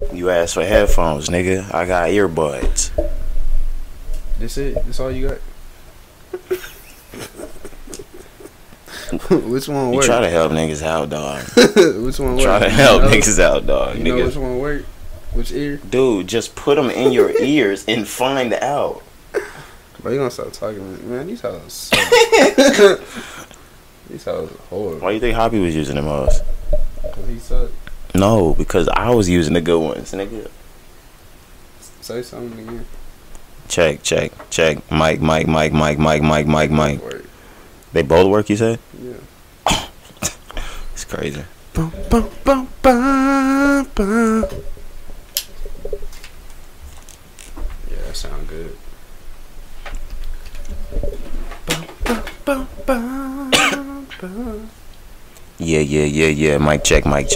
You asked for headphones, nigga. I got earbuds. That's it? That's all you got? Which one work? You try to help niggas out, dog. Which one work? Try to help niggas out, dog. You niggas. know which one work? Which ear? Dude, just put them in your ears and find out. Bro, you gonna stop talking, man? These hoes suck. These hoes are horrible. Why you think Hoppie was using the most? Cause he sucked. No, because I was using the good ones, nigga. Say something again. Check. Mike. Work. They both work, you said? Yeah. It's crazy. Bum, bum, bum, bum, bum. Yeah, that sound good. Bum, bum, bum, bum, bum. Yeah. Mic check. Mikey.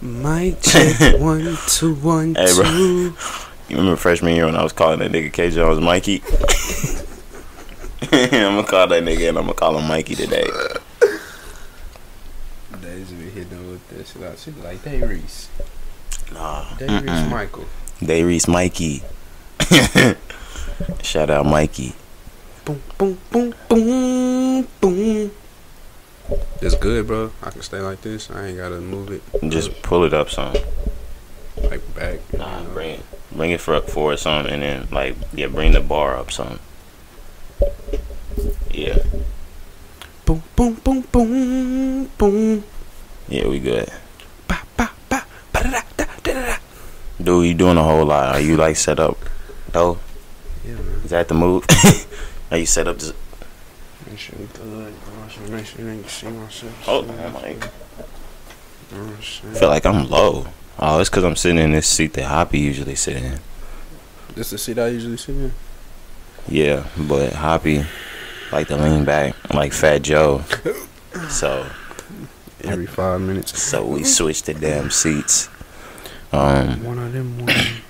Mic check. 1, 2, 1, 2. Hey, bro. You remember freshman year when I was calling that nigga K. Jones Mikey? I'm gonna call that nigga and I'm gonna call him Mikey today. Days be hitting with this. She be like, Day Reese. Nah. Day Reese Michael. Day Reese Mikey. Shout out Mikey. Boom, boom, boom, boom, boom. That's good, bro. I can stay like this. I ain't gotta move it. Just pull it up some. Like back. Nah, bring it forward some, and then bring the bar up some. Yeah. Boom, boom, boom, boom, boom. Yeah, we good. Ba, ba, ba, ba, da, da, da, da. Dude, you doing a whole lot. Are you set up though? Yeah, man. Is that the move? Are you set up? Make sure you good. Make sure you can see myself. Hold on, Mike. I feel like I'm low. Oh, it's because I'm sitting in this seat that Hoppie usually sit in. This the seat I usually sit in? Yeah, but Hoppie like to lean back like Fat Joe. So every 5 minutes. So we switched the damn seats. One of them ones.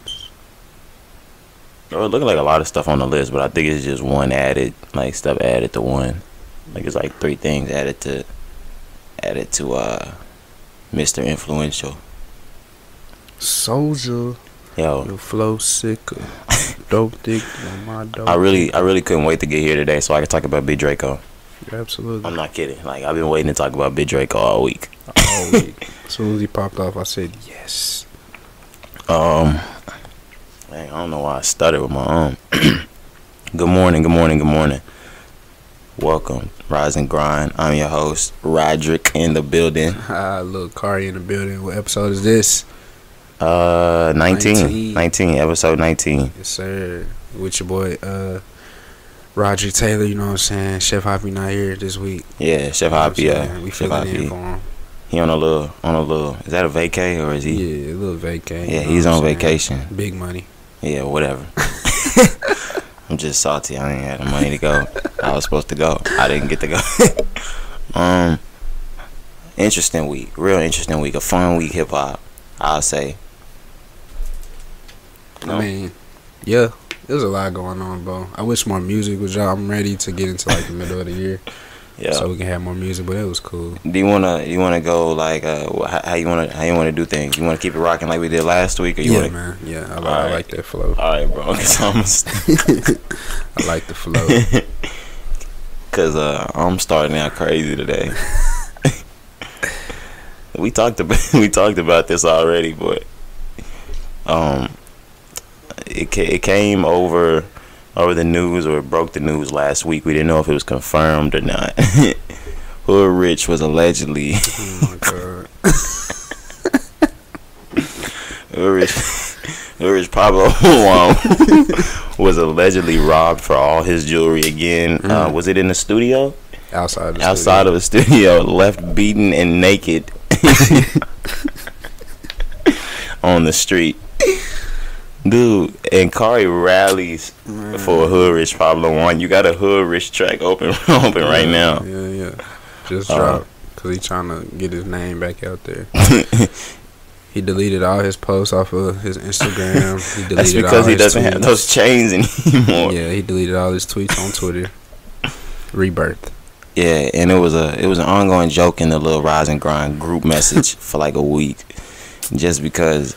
It looking like a lot of stuff on the list, but I think it's just one added, stuff added to one. It's 3 things added to Mr. Influential. Soulja. Yo. Your flow sicker. Dope thick on my dope. I really couldn't wait to get here today so I could talk about Big Draco. Absolutely. I'm not kidding. I've been waiting to talk about Big Draco all week. All week. As soon as he popped off, I said yes. Man, I don't know why I stuttered with my Good morning. Welcome, Rise and Grind. I'm your host, Roderick, in the building. Little Cari in the building. What episode is this? 19, episode 19. Yes, sir. With your boy, Roderick Taylor, you know what I'm saying? Chef Hoppie not here this week. Yeah, Chef Hoppie, yeah. We filling in for him. He on a little, is that a vacay or is he? Yeah, a little vacay. Yeah, he's on vacation. Big money. Yeah, whatever. I'm just salty. I ain't had the money to go. I was supposed to go. I didn't get to go. Interesting week. Real interesting week. A fun week, hip hop, I'll say. No? I mean, yeah, there's a lot going on, bro. I wish more music was out. I'm ready to get into the middle of the year. Yeah. So we can have more music, but it was cool. Do you wanna go how you wanna do things? You wanna keep it rocking like we did last week, or you wanna? Man. Yeah, I like that flow. All right, bro. I like the flow. Cause I'm starting out crazy today. we talked about this already, but it came over the news, or it broke the news last week. We didn't know if it was confirmed or not. Hoodrich was allegedly oh my god. Hoodrich Pablo Juan was allegedly robbed for all his jewelry again. Was it in the studio? Outside of the studio, left beaten and naked on the street. Dude, and Cari rallies for Hoodrich Pablo Juan. You got a Hoodrich track open right now. Yeah. Just dropped because he trying to get his name back out there. He deleted all his posts off of his Instagram. That's because he doesn't have those chains anymore. Yeah, he deleted all his tweets on Twitter. Rebirth. Yeah, and it was an ongoing joke in the little Rise and Grind group message for like a week, just because.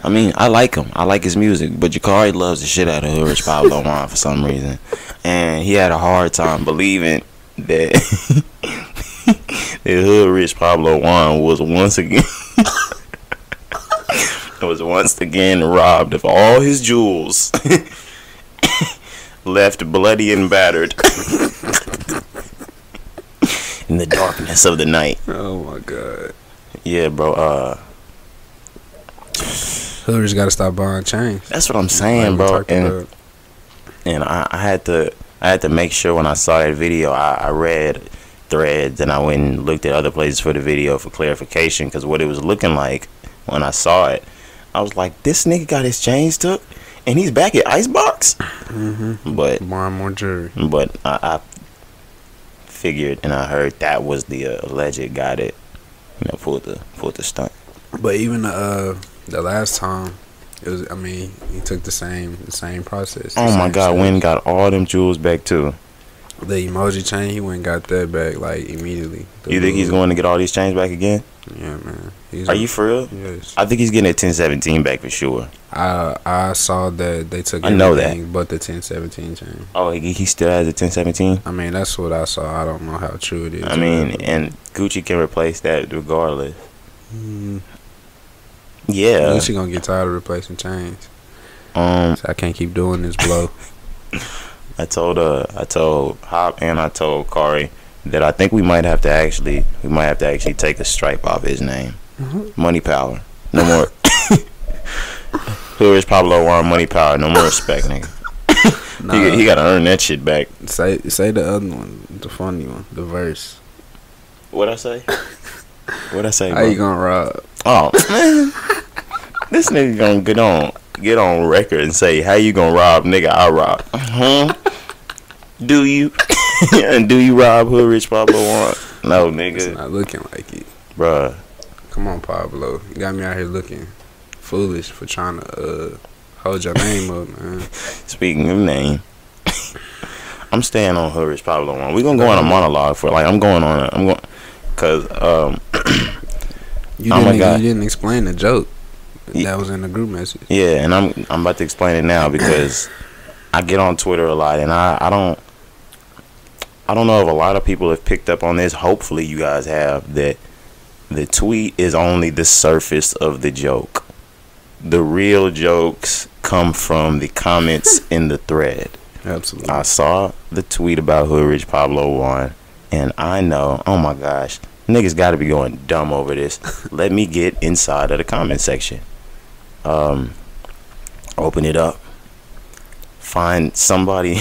I mean, I like him. I like his music, but Jakari loves the shit out of Hoodrich Pablo Juan for some reason, and he had a hard time believing that that Hoodrich Pablo Juan was once again robbed of all his jewels, left bloody and battered in the darkness of the night. Oh my god. Yeah, bro. Hoodrich got to stop buying chains. That's what I'm saying, bro. And I had to make sure when I saw that video, I read threads and I went and looked at other places for the video for clarification, because what it was looking like when I saw it, I was like, this nigga got his chains took and he's back at Icebox. But more and more jury. But I figured and I heard that was the alleged guy that pulled the stunt. But even the last time, it was. I mean, he took the same process. Oh my god, Wynn got all them jewels back too. The emoji chain, he went and got that back like immediately. You think he's going to get all these chains back again? Yeah, man. Are you for real? Yes. I think he's getting a 1017 back for sure. I saw that they took everything but the 1017 chain. Oh, he still has a 1017? I mean, that's what I saw. I don't know how true it is. I mean, and Gucci can replace that regardless. Yeah. Gucci gonna get tired of replacing chains. So I can't keep doing this blow. I told Hop and I told Cari that I think we might have to actually take a stripe off his name. Money Power. No more. Hoodrich Pablo Juan, Money Power. No more respect, nigga. Nah, he gotta earn that shit back. Say the other one, the funny one, the verse. What'd I say? What'd I say, bro? How you gonna rob? Oh man, this nigga gonna get on record and say, how you gonna rob, nigga? I rob. Do you? And do you rob Hoodrich Pablo Juan? No, nigga. It's not looking like it, bruh. Come on, Pablo. You got me out here looking foolish for trying to hold your name up, man. Speaking of name, I'm staying on Hoodrich Pablo Juan. We gonna go on a monologue for cause you didn't explain the joke that was in the group message. Yeah, and I'm about to explain it now because I get on Twitter a lot and I don't know if a lot of people have picked up on this. Hopefully you guys have. That the tweet is only the surface of the joke. The real jokes come from the comments in the thread. Absolutely. I saw the tweet about Hoodrich Pablo Juan and I know, oh my gosh, niggas gotta be going dumb over this. Let me get inside of the comment section. Open it up. Find somebody.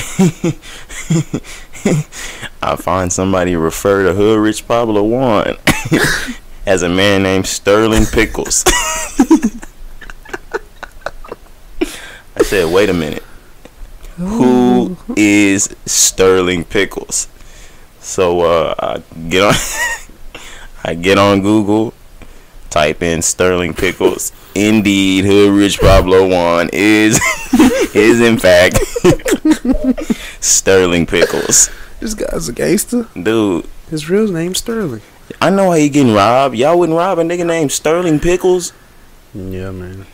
I find somebody refer to Hoodrich Pablo Juan as a man named Sterling Pickles. I said, wait a minute. Who is Sterling Pickles? So I get on Google, type in Sterling Pickles. Indeed, Hoodrich Pablo Juan is in fact Sterling Pickles. This guy's a gangster, dude. His real name's Sterling. I know how he getting robbed. Y'all wouldn't rob a nigga named Sterling Pickles. Yeah, man.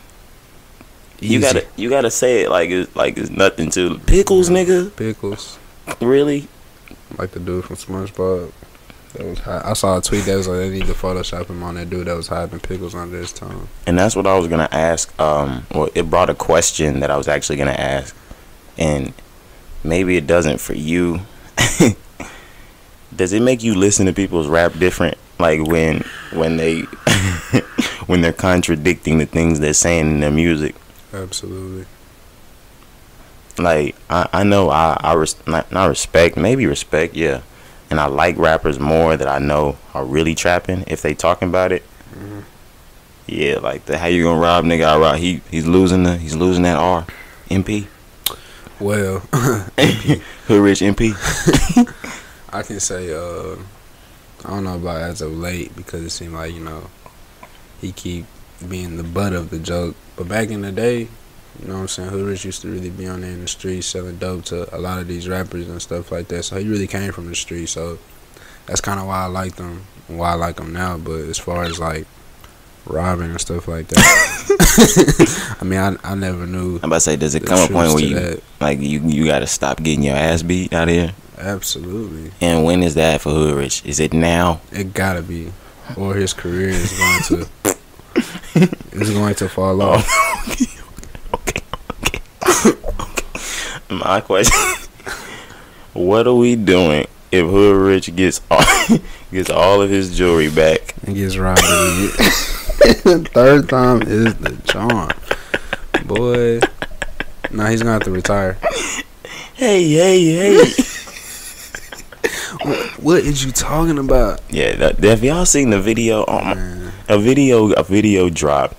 Easy. You gotta say it like it's nothing to Pickles, nigga. Pickles. Really? Like the dude from SpongeBob. That was hot. I saw a tweet that was like they need to Photoshop him on that dude that was hiding pickles under his tongue. And that's what I was gonna ask. Well, it brought a question that I was actually gonna ask, and maybe it doesn't for you. Does it make you listen to people's rap different? Like when they when they're contradicting the things they're saying in their music? Absolutely. Like I know not respect, maybe respect, yeah. And I like rappers more that I know are really trapping if they talking about it. Mm-hmm. Yeah, like the how you gonna rob nigga? I rob. He's losing that R, MP. Well, Hoodrich MP. I can say I don't know about as of late because it seemed like he keep being the butt of the joke. But back in the day, You know what I'm saying? Hoodrich used to really be on there in the streets selling dope to a lot of these rappers and stuff like that. So he really came from the street. So that's kind of why I liked him and why I like him now. But as far as like robbing and stuff like that, I mean, I never knew. I'm about to say, does it come a point where you got to stop getting your ass beat out here? Absolutely. And when is that for Hoodrich? Is it now? It gotta be, or his career is going to fall off. Okay. My question: what are we doing if Hoodrich gets all of his jewelry back and gets robbed again? Third time is the charm, boy. Nah, he's gonna have to retire. Hey. What is you talking about? Yeah, have y'all seen the video? A video drop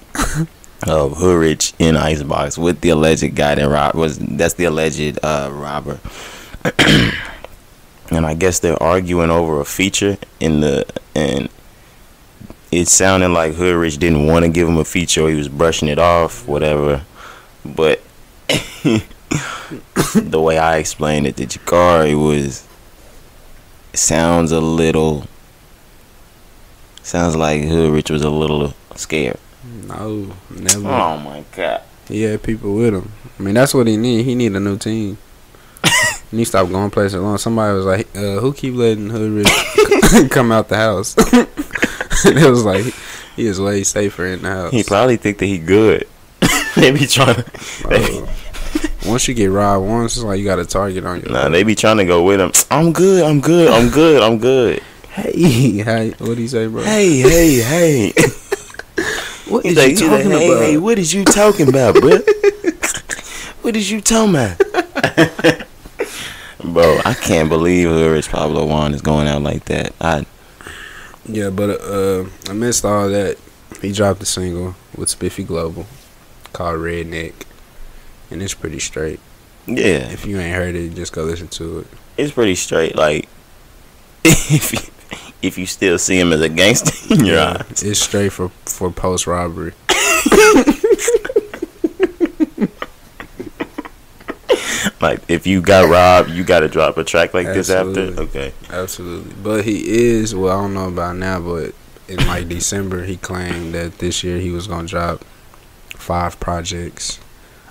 of Hoodrich in Icebox with the alleged guy that's the alleged robber. And I guess they're arguing over a feature and it sounded like Hoodrich didn't want to give him a feature, or he was brushing it off, whatever. But the way I explained it to Jakari sounds like Hoodrich was a little scared. No, never. Oh my god. He had people with him. I mean, that's what he need. He need a new team. He need to stop going places alone. Somebody was like, who keep letting Hoodrich come out the house? And it was like, he is way safer in the house. He probably think that he good. They be trying to... Once you get robbed once, it's like you got a target on you. Nah, they be trying to go with him. I'm good. Hey, what do you say, bro? Hey. What is you talking about? Hey, what is you talking about, bro? What is you talking about? Bro, I can't believe Hoodrich Pablo Juan is going out like that. Yeah, but amidst all that, he dropped a single with Spiffy Global called Redneck. And it's pretty straight. Yeah. If you ain't heard it, just go listen to it. It's pretty straight. Like, if you still see him as a gangster in your eyes. It's straight for post robbery. Like, if you got robbed, you got to drop a track like this after? Okay. Absolutely. But he is, well, I don't know about now, but in like December, he claimed that this year he was going to drop 5 projects.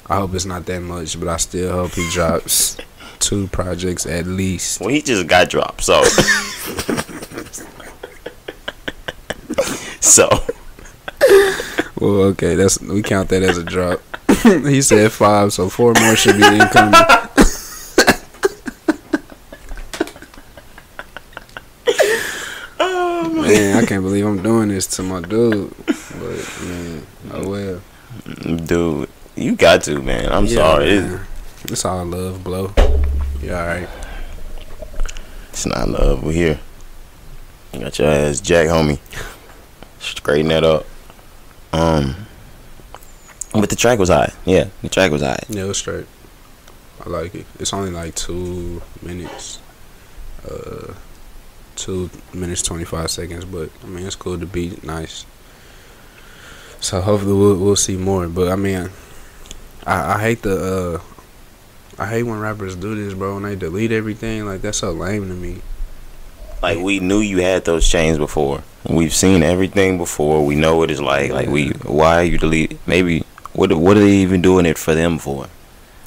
I hope it's not that much, but I still hope he drops 2 projects at least. Well, he just got dropped, so. Well, okay, we count that as a drop. He said 5, so 4 more should be incoming. Oh, man, I can't believe I'm doing this to my dude. But, man, oh well. Dude. You got to, man. I'm sorry. Man. It's all love, blow. You alright? It's not love. We're here. You got your ass jack, homie. Straighten that up. But the track was hot. Yeah, the track was hot. Yeah, it was straight. I like it. It's only like 2 minutes. 2 minutes 25 seconds, but I mean it's cool. The beat nice. So hopefully we'll see more. But I mean, I hate I hate when rappers do this, bro. When they delete everything, like that's so lame to me. Like, we knew you had those chains before. We've seen everything before. We know what it's like. Like, why you delete? Maybe what are they even doing it for them for?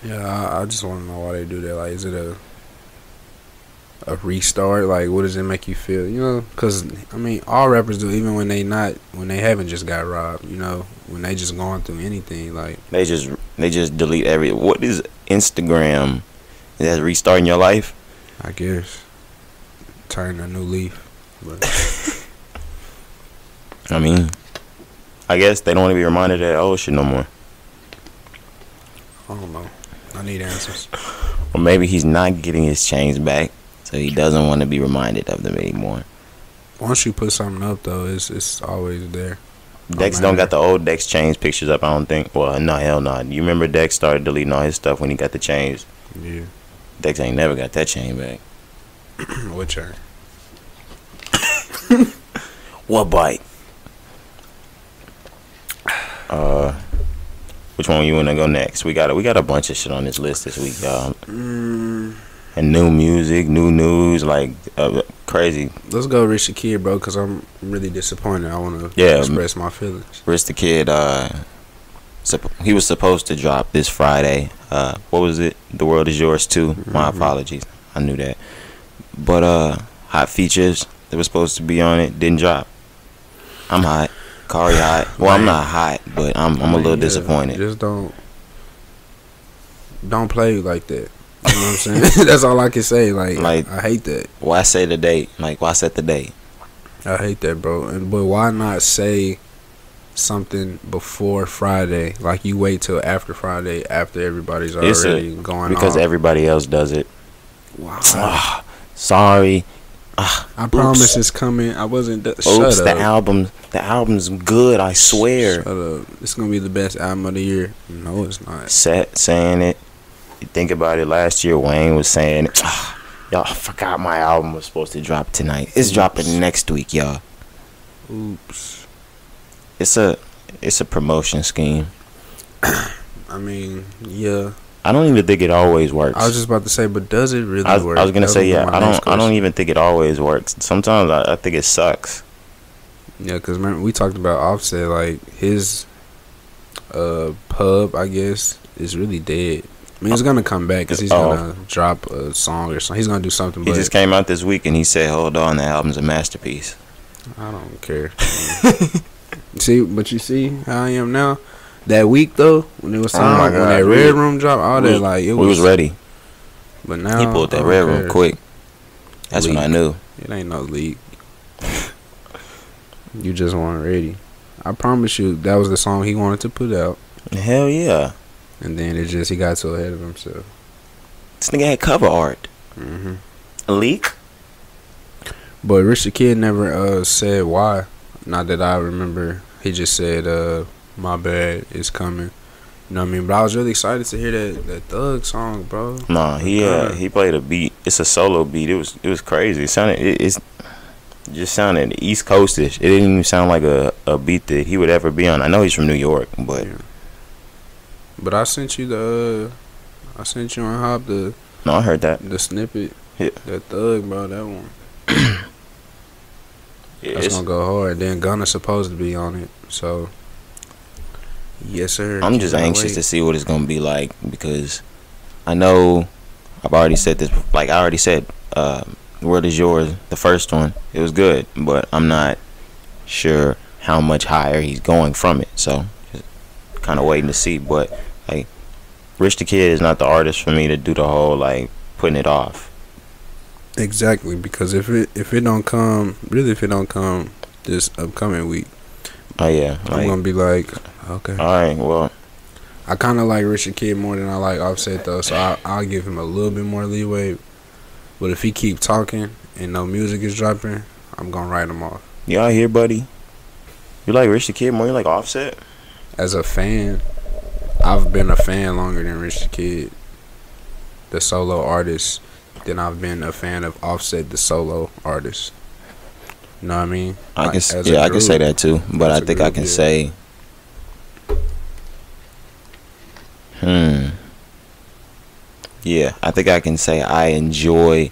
Yeah, I just want to know why they do that. Like, is it a restart? Like, what does it make you feel? You know, because I mean, all rappers do, even when they haven't just got robbed. You know, when they just going through anything, like they just delete everything. What is Instagram? Is that restarting your life? I guess turn a new leaf. But I mean, I guess they don't want to be reminded of that old shit no more. I don't know. I need answers. Or maybe he's not getting his chains back, so he doesn't want to be reminded of them anymore. Once you put something up, though, it's always there. Dex don't got the old Dex chains pictures up, I don't think. Well, no, hell no. You remember Dex started deleting all his stuff when he got the chains? Yeah. Dex ain't never got that chain back. What chain? What bite? Which one you wanna go next? We got a bunch of shit on this list this week, y'all. And new music, new news, like crazy. Let's go Rich the Kid, bro, because I'm really disappointed. I want to express my feelings. Rich the Kid, he was supposed to drop this Friday. What was it? The World Is Yours Too. My apologies. I knew that. But hot features that was supposed to be on it didn't drop. I'm hot. Cari hot. Well, I'm not hot, but I'm a little disappointed. Just don't play like that. You know what I'm saying? That's all I can say. Like I hate that. Why say the date? Like, why set the date? I hate that, bro. But why not say something before Friday? Like, you wait till after Friday, after everybody's already going because off. Everybody else does it. Wow. Sorry. I promise it's coming. I wasn't. Shut up. The album's good. I swear. Shut up. It's gonna be the best album of the year. No, it's not. Saying it. You think about it. Last year, Wayne was saying, "Y'all, I forgot my album was supposed to drop tonight. It's dropping next week, y'all." Oops. It's a promotion scheme. I mean, yeah. I don't even think it always works. I was just about to say, but does it really work? I was gonna say, yeah. I don't even think it always works. Sometimes I think it sucks. Yeah, because remember we talked about Offset, like his pub, I guess, is really dead. I mean, he's gonna come back because he's gonna drop a song or something. He's gonna do something. He just came out this week and he said, "Hold on, the album's a masterpiece." I don't care. But you see how I am now. That week though, when it was time, when that Red Room dropped, all that like it was. We was ready. But now he pulled that Red Room quick. That's when I knew. It ain't no leak. You just weren't ready. I promise you, that was the song he wanted to put out. Hell yeah. And then he got so ahead of himself. This nigga had cover art. A leak? But Rich the Kid never said why. Not that I remember. He just said, my bad, it's coming. You know what I mean? But I was really excited to hear that Thug song, bro. Nah, he played a beat. It's a solo beat. It was crazy. It just sounded East Coastish. It didn't even sound like a beat that he would ever be on. I know he's from New York, but But I sent you on Hop No, I heard that. The snippet. Yeah. That Thug, bro, that one. Yeah, that's gonna go hard. Then Gunna's supposed to be on it, so yes, sir. I'm just anxious to see what it's gonna be like because I know I've already said this. Like I already said, "The World Is Yours," the first one, it was good, but I'm not sure how much higher he's going from it. So, just kind of waiting to see. But like, Rich the Kid is not the artist for me to do the whole like putting it off. Exactly, because if it don't come this upcoming week, oh yeah, I'm gonna be like, okay, all right, well, I kind of like Rich the Kid more than I like Offset though, so I'll give him a little bit more leeway. But if he keep talking and no music is dropping, I'm gonna write him off. You out here, buddy? You like Rich the Kid more? You like Offset? As a fan, I've been a fan longer than Rich the Kid, the solo artist, than I've been a fan of Offset, the solo artist. You know what I mean? I can say that too, but I think I can say, yeah, I think I can say I enjoy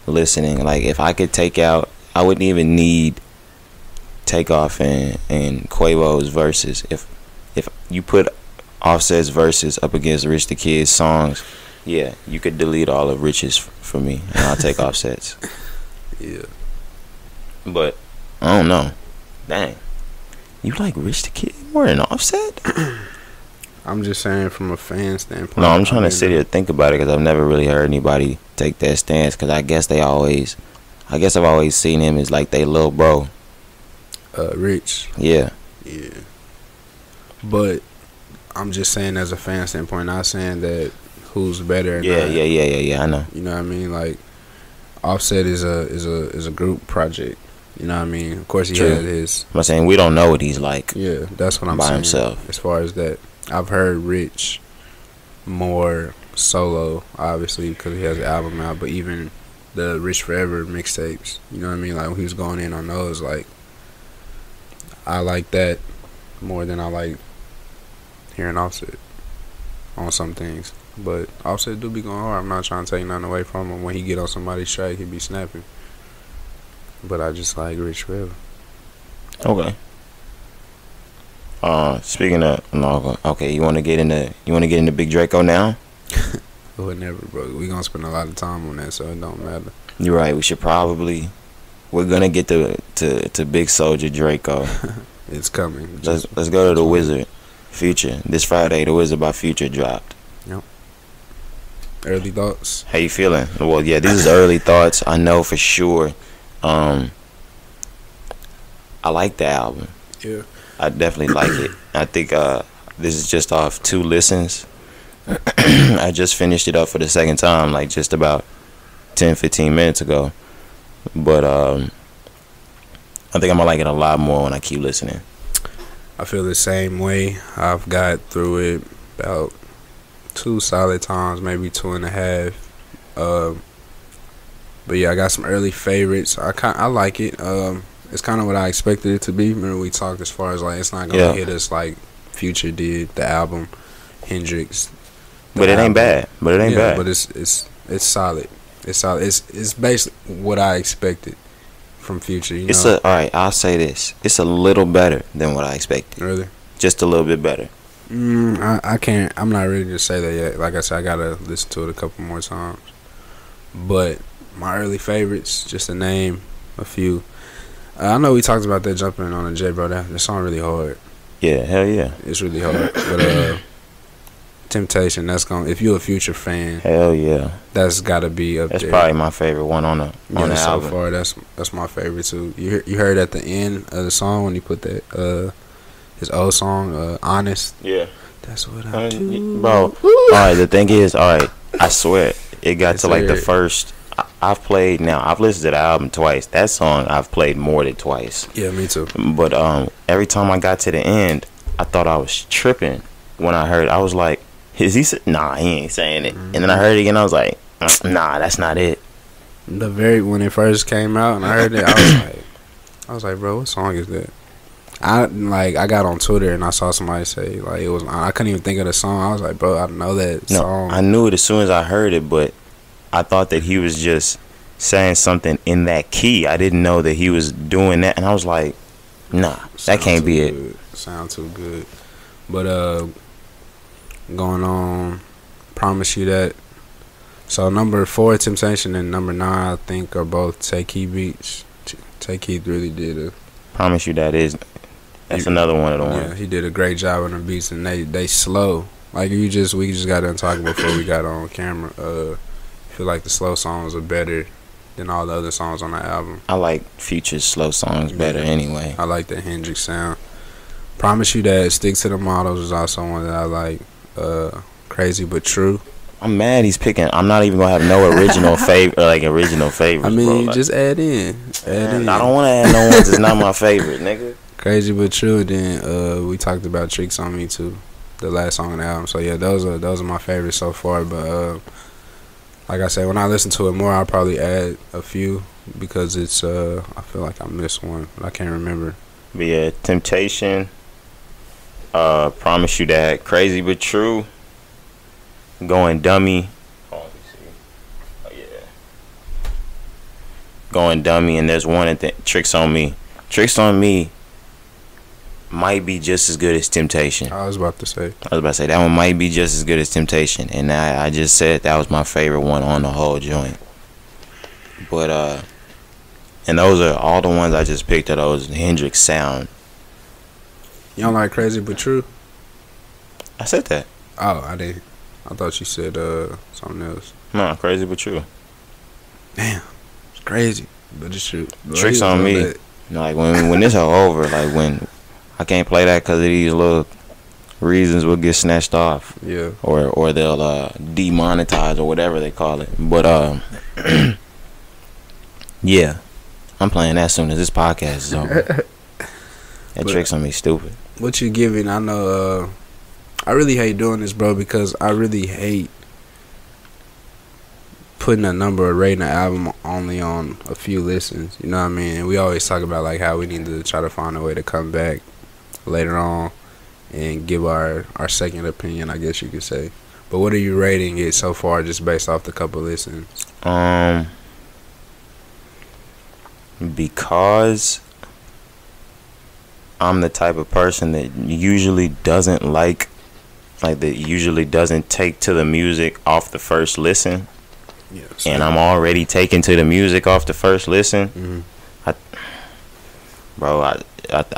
listening. Like if I could take out, I wouldn't even need Takeoff and Quavo's verses. If you put Offset's verses up against Rich the Kid's songs, yeah, you could delete all of Rich's for me, and I'll take Offset's. Yeah. But I don't know. Dang, you like Rich the Kid more than Offset? I'm just saying from a fan standpoint. No, I'm trying to sit here and think about it because I've never really heard anybody take that stance. Because I guess I've always seen him as like they little bro. Rich. Yeah. Yeah. But I'm just saying as a fan standpoint, not saying that who's better. Yeah. I know. You know what I mean? Like Offset is a group project. You know what I mean? Of course he had his. I'm saying we don't know what he's like. Yeah, that's what I'm saying. By himself. As far as that, I've heard Rich more solo, obviously, because he has an album out. But even the Rich Forever mixtapes, you know what I mean? Like when he was going in on those, like I like that more than I like hearing Offset on some things. But Offset do be going hard. I'm not trying to take nothing away from him. When he get on somebody's track, he be snapping. But I just like Rich Forever. Okay. Speaking of no, okay, you want to get into Big Draco now? Whatever, bro. We gonna spend a lot of time on that, so it don't matter. You're right. We're gonna get to Big Soulja Draco. It's coming. Let's go to the WIZRD. Future this Friday. The WIZRD by Future dropped. Yep. Early thoughts. How you feeling? Well, yeah, this is early thoughts. I know for sure. I like the album. Yeah. I definitely like it. I think this is just off 2 listens. I just finished it up for the second time, like just about 10-15 minutes ago. But I think I'm gonna like it a lot more when I keep listening. I feel the same way. I've got through it about 2 solid times, maybe 2.5. But yeah, I got some early favorites. I like it. It's kind of what I expected it to be. Remember we talked as far as like it's not gonna hit us like Future did the album, Hendrix. But it ain't bad. But it's solid. It's solid. It's basically what I expected from Future. You know? All right. I'll say this. It's a little better than what I expected. Really? Just a little bit better. I can't. I'm not ready to say that yet. Like I said, I gotta listen to it a couple more times. But my early favorites, just to name a few. I know we talked about that jumping on a J, bro. That song really hard. Yeah, hell yeah. It's really hard. But Temptation, that's gonna. If you're a Future fan, hell yeah, that's gotta be up there. That's probably my favorite one on the album. So far, that's my favorite too. You heard at the end of the song when he put that his old song, Honest. Yeah. That's what I do, bro. Alright, the thing is, alright, I swear it got to like the first. I've listened to the album twice. That song I've played more than twice. Yeah, me too. But every time I got to the end, I thought I was tripping when I heard. I was like, "Is he? Nah, he ain't saying it." And then I heard it again. I was like, "Nah, that's not it." When it first came out and I heard it, I was like, "Bro, what song is that?" I got on Twitter and I saw somebody say like it was. I couldn't even think of the song. I was like, "Bro, I know that song." I knew it as soon as I heard it, but I thought that he was just saying something in that key. I didn't know that he was doing that, and I was like, "Nah, that can't be it." Sound too good. But going on, Promise You That. So number 4, Temptation, and number 9, I think, are both Take Heat beats. Take Heat really did a. Promise You That that's another one of the ones. Yeah, he did a great job on the beats, and they slow. Like we just got done talking before we got on camera. I feel like the slow songs are better than all the other songs on the album. I like Future's slow songs better anyway. I like the Hendrix sound. Promise You That, Stick to the Models is also one that I like. Crazy But True. I'm mad he's picking. I'm not even gonna have no original original favorites. I mean, bro. just add in. I don't want to add no ones that's not my favorite, nigga. Crazy But True. And then we talked about Tricks on Me too, the last song on the album. So yeah, those are my favorites so far. But like I said, when I listen to it more, I'll probably add a few because it's I feel like I missed one, but I can't remember. But yeah, Temptation, Promise You That, Crazy But True, Going Dummy. Oh, yeah. Going Dummy, and there's one at Tricks on Me. Tricks on Me might be just as good as Temptation. I was about to say that one might be just as good as Temptation, and I just said that was my favorite one on the whole joint. But and those are all the ones I just picked. Are those Hendrix sound. You don't like Crazy But True? I said that. Oh, I didn't. I thought you said something else. No, Crazy But True. Damn, it's crazy, but it's true. Tricks on Me. Like when this all over, like when I can't play that because of these little reasons, will get snatched off. Yeah. Or they'll demonetize or whatever they call it. But yeah, I'm playing that soon as this podcast is over. That Tricks on Me stupid. What you giving? I know. I really hate doing this, bro, because I really hate putting a number or rating an album only on a few listens. You know what I mean? And we always talk about like how we need to try to find a way to come back later on and give our second opinion, I guess you could say. But what are you rating it so far, just based off the couple listens? Because I'm the type of person that usually doesn't that usually doesn't take to the music off the first listen. Yes. And I'm already taken to the music off the first listen. Mm-hmm. I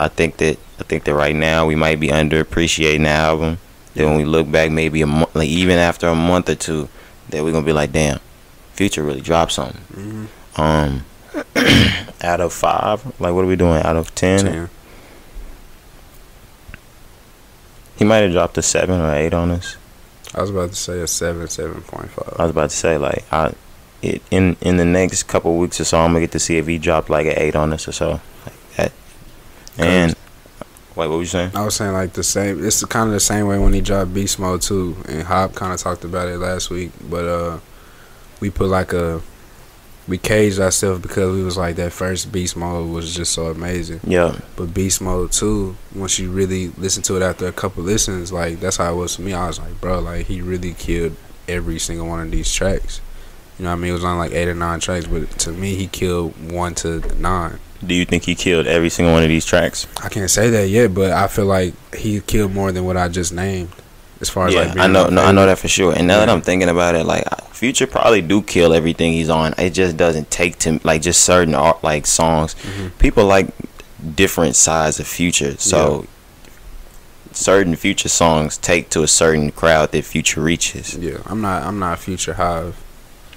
think that right now we might be underappreciating the album. Then when we look back, maybe even after a month or two, that we're gonna be like, damn, Future really dropped something. Mm-hmm. Out of 5, like what are we doing? Out of 10? 10. He might have dropped a 7 or 8 on us. I was about to say a 7, 7.5. I was about to say in the next couple weeks or so, I'm gonna get to see if he dropped like an 8 on us or so, like that. And wait, what were you saying? I was saying like the same. It's kind of the same way when he dropped Beast Mode 2, and Hop kind of talked about it last week. But we put we caged ourselves because we was like, that first Beast Mode was just so amazing. Yeah. But Beast Mode 2, once you really listen to it after a couple listens, like that's how it was for me. I was like, bro, like he really killed every single one of these tracks. You know what I mean? It was on like 8 or 9 tracks, but to me, he killed 1 to 9. Do you think he killed every single one of these tracks? I can't say that yet, but I feel like he killed more than what I just named. As far as like, I know that for sure. And now that I'm thinking about it, like Future probably do kill everything he's on. It just doesn't take to like just certain like songs. Mm-hmm. People like different sides of Future, so certain Future songs take to a certain crowd that Future reaches. Yeah, I'm not Future Hive.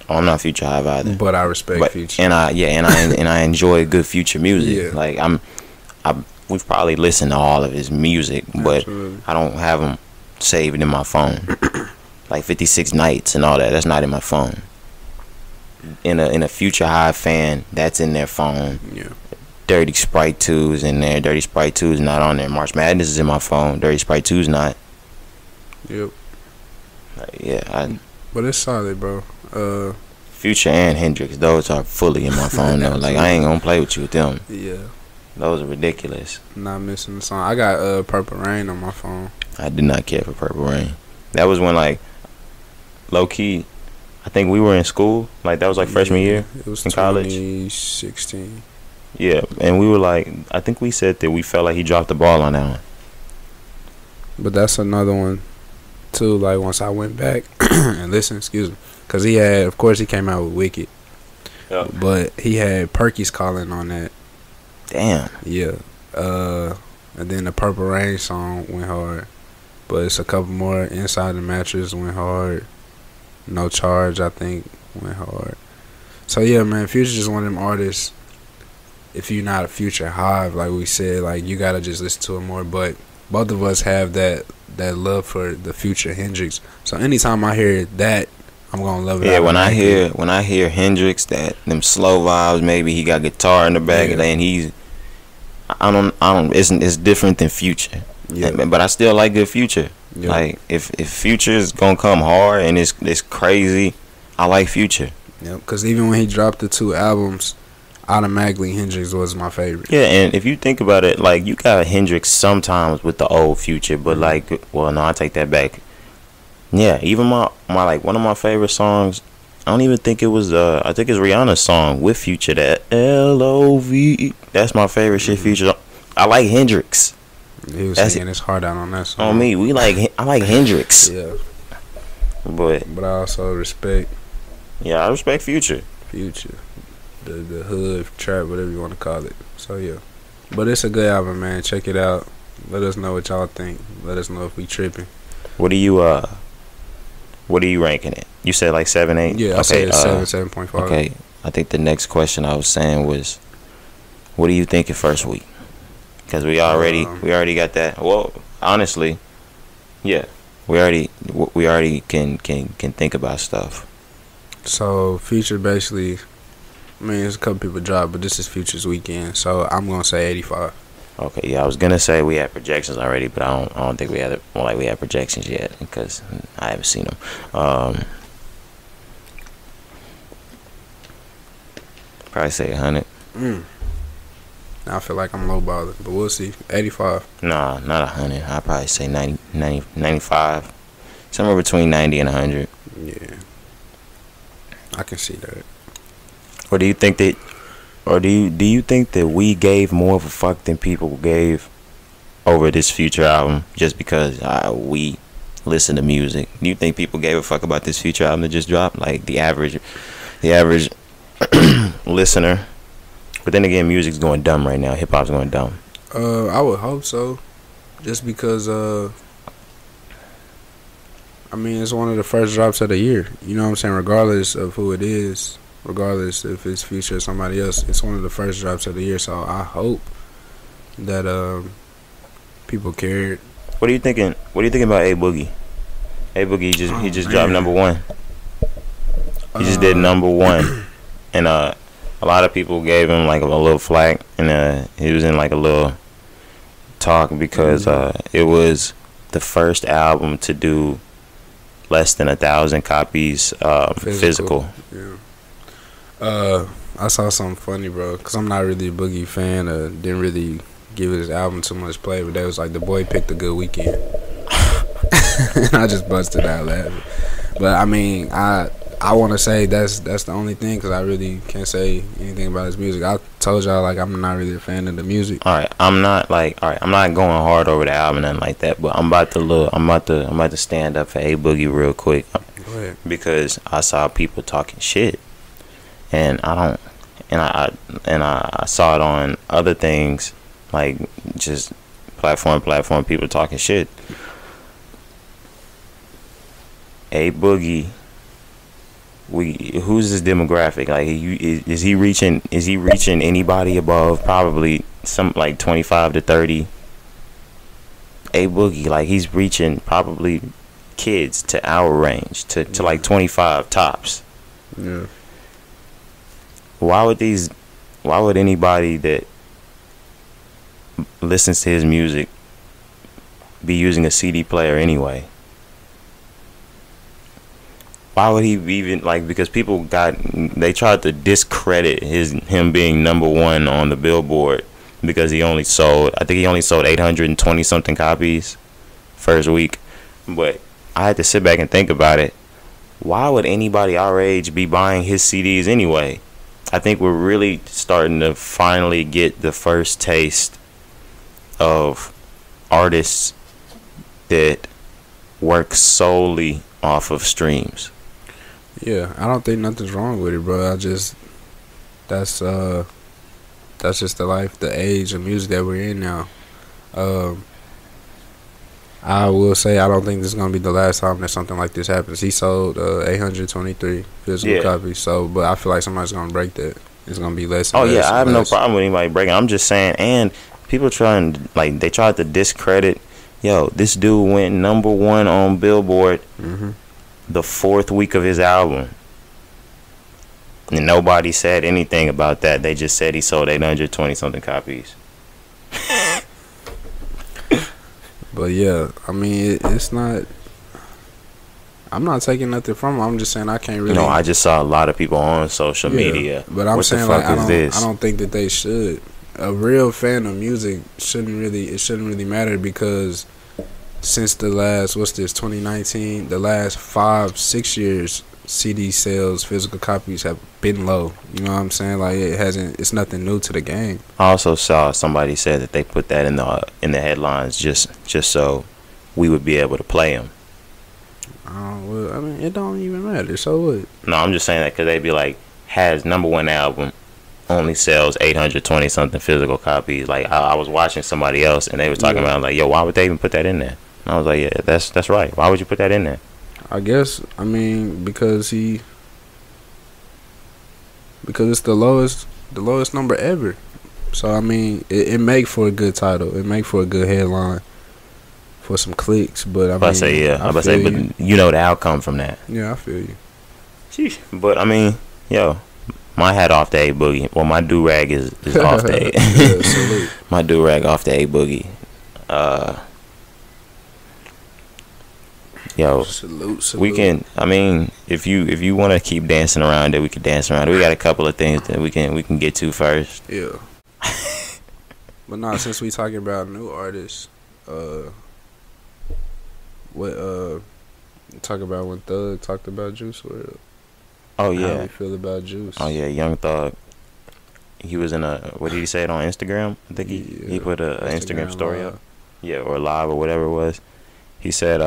Oh, I'm not Future Hive either, but I respect Future. And I enjoy good Future music. Yeah. Like we've probably listened to all of his music, but Absolutely. I don't have him saved in my phone. Like 56 Nights and all that, that's not in my phone. In a Future Hive fan, that's in their phone. Yeah. Dirty Sprite 2's in there. Dirty Sprite 2's not on there. March Madness is in my phone. Dirty Sprite 2's not. Yep. But it's solid, bro. Future and Hendrix, those are fully in my phone though. Like I ain't gonna play with you with them. Yeah. Those are ridiculous. Not missing the song. I got Purple Rain on my phone. I did not care for Purple Rain. That was when like low key, I think we were in school. Like that was like freshman year It was in college. 2016. Yeah, and we were like, I think we said that we felt like he dropped the ball on that one. But that's another one too. Like once I went back and listened, excuse me, because he had, of course, he came out with Wicked. Yeah. But he had Perky's Calling on that. Damn. Yeah. And then the Purple Rain song went hard. But it's a couple more. Inside the Mattress went hard. No Charge, I think, went hard. So yeah, man, Future's just one of them artists. If you're not a Future Hive, like we said, like you gotta just listen to it more. But both of us have that love for the Future Hendrix. So anytime I hear that, I'm gonna love it. Yeah, when I hear Hendrix, that them slow vibes, maybe he got guitar in the back, and he's, I don't, it's different than Future. Yeah. But I still like good Future. Yeah. Like if Future is gonna come hard and it's crazy, I like Future. Yeah, because even when he dropped the 2 albums, automatically Hendrix was my favorite. Yeah, and if you think about it, like you got Hendrix sometimes with the old Future, but like, well, no, I take that back. Yeah, even my like one of my favorite songs, I don't even think it was I think it's Rihanna's song with Future, that L-O-V. That's my favorite shit Future. I like Hendrix. He was singing his heart out on that song. On me, I like Hendrix. Yeah. But I also respect. Yeah, I respect Future. The hood, trap, whatever you want to call it. So yeah. But it's a good album, man. Check it out. Let us know what y'all think. Let us know if we tripping. What are you ranking it? You said like 7, 8? Yeah, I said 7.5. Okay. I think the next question I was saying was, what do you think of first week? Because we already got that. Well, honestly, yeah, we already can think about stuff. So Future basically, I mean, there's a couple people dropped, but this is Future's weekend, so I'm gonna say 85. Okay, yeah, I was gonna say we had projections already, but I don't think we had projections yet because I haven't seen them. Probably say 100. Now I feel like I'm lowballing, but we'll see. 85. Nah, not 100. I'd probably say 90, 95. Somewhere between 90 and 100. Yeah. I can see that. Or do you think that, do you think that we gave more of a fuck than people gave over this Future album just because we listen to music? Do you think people gave a fuck about this Future album that just dropped? Like the average listener. But then again, music's going dumb right now. Hip hop's going dumb. I would hope so. Just because I mean, it's one of the first drops of the year. You know what I'm saying? Regardless of who it is, regardless if it's Future or somebody else, it's one of the first drops of the year. So I hope that people cared. What are you thinking? What are you thinking about A Boogie? A Boogie he just dropped number one. He just did number one, and a lot of people gave him like a little flack, and he was in like a little talk because it was the first album to do less than 1,000 copies physical. Yeah. I saw something funny, bro, because I'm not really a Boogie fan. Didn't really give his album too much play, but they was like, the boy picked a good weekend. I just busted out laughing. But I mean, I want to say that's the only thing, because I really can't say anything about his music. I told y'all, like, I'm not really a fan of the music. All right, I'm not going hard over the album and nothing like that, but I'm about to stand up for A Boogie real quick. Go ahead. Because I saw people talking shit, and I saw it on other things, like just platform people talking shit. A Boogie, who's his demographic? Like, is he reaching anybody above probably some like 25 to 30? A Boogie, like, he's reaching probably kids to our range, to like 25 tops. Yeah. Why would anybody that listens to his music be using a CD player anyway? Why would he even, like, because they tried to discredit him being number one on the Billboard because he only sold 820 something copies first week. But I had to sit back and think about it. Why would anybody our age be buying his CDs anyway? I think we're really starting to finally get the first taste of artists that work solely off of streams. Yeah, I don't think nothing's wrong with it, bro. That's just the life, the age of music that we're in now. I will say I don't think this is gonna be the last time that something like this happens. He sold 823 physical copies, but I feel like somebody's gonna break that. It's gonna be less. I have no problem with anybody breaking. I'm just saying, and people they tried to discredit. Yo, this dude went number one on Billboard. Mm-hmm. The fourth week of his album, and nobody said anything about that. They just said he sold 820 something copies. But yeah, I mean, it's not. I'm not taking nothing from him. I'm just saying I can't really. I just saw a lot of people on social media. But I'm saying, like, I don't think that they should. A real fan of music shouldn't really matter, because since the last, 2019, the last 5-6 years, CD sales, physical copies have been low. You know what I'm saying? Like, it's nothing new to the game. I also saw somebody said that they put that in the headlines just so we would be able to play them. Well, I mean, it don't even matter. So what? No, I'm just saying that because they'd be like, has number one album, only sells 820 something physical copies. Like, I was watching somebody else and they were talking about, like, yo, why would they even put that in there? And I was like, yeah, that's right. Why would you put that in there? I guess, I mean, because it's the lowest number ever. So I mean, it make for a good title. It make for a good headline, for some clicks. But I but you know the outcome from that. Yeah, I feel you. Sheesh. But I mean, yo, my hat off to A Boogie. Well, my do rag is off to salute. My do rag off to A Boogie. Yo, salute. We can. I mean, if you want to keep dancing around it, we can dance around it. We got a couple of things that we can get to first. Yeah. But no, since we talking about new artists, what talk about when Thug talked about Juice WRLD. Oh How yeah. we feel about Juice? Oh yeah, Young Thug. He was in a, what did he say it on Instagram? I think he put a Instagram story live. up. Yeah, or live or whatever it was. He said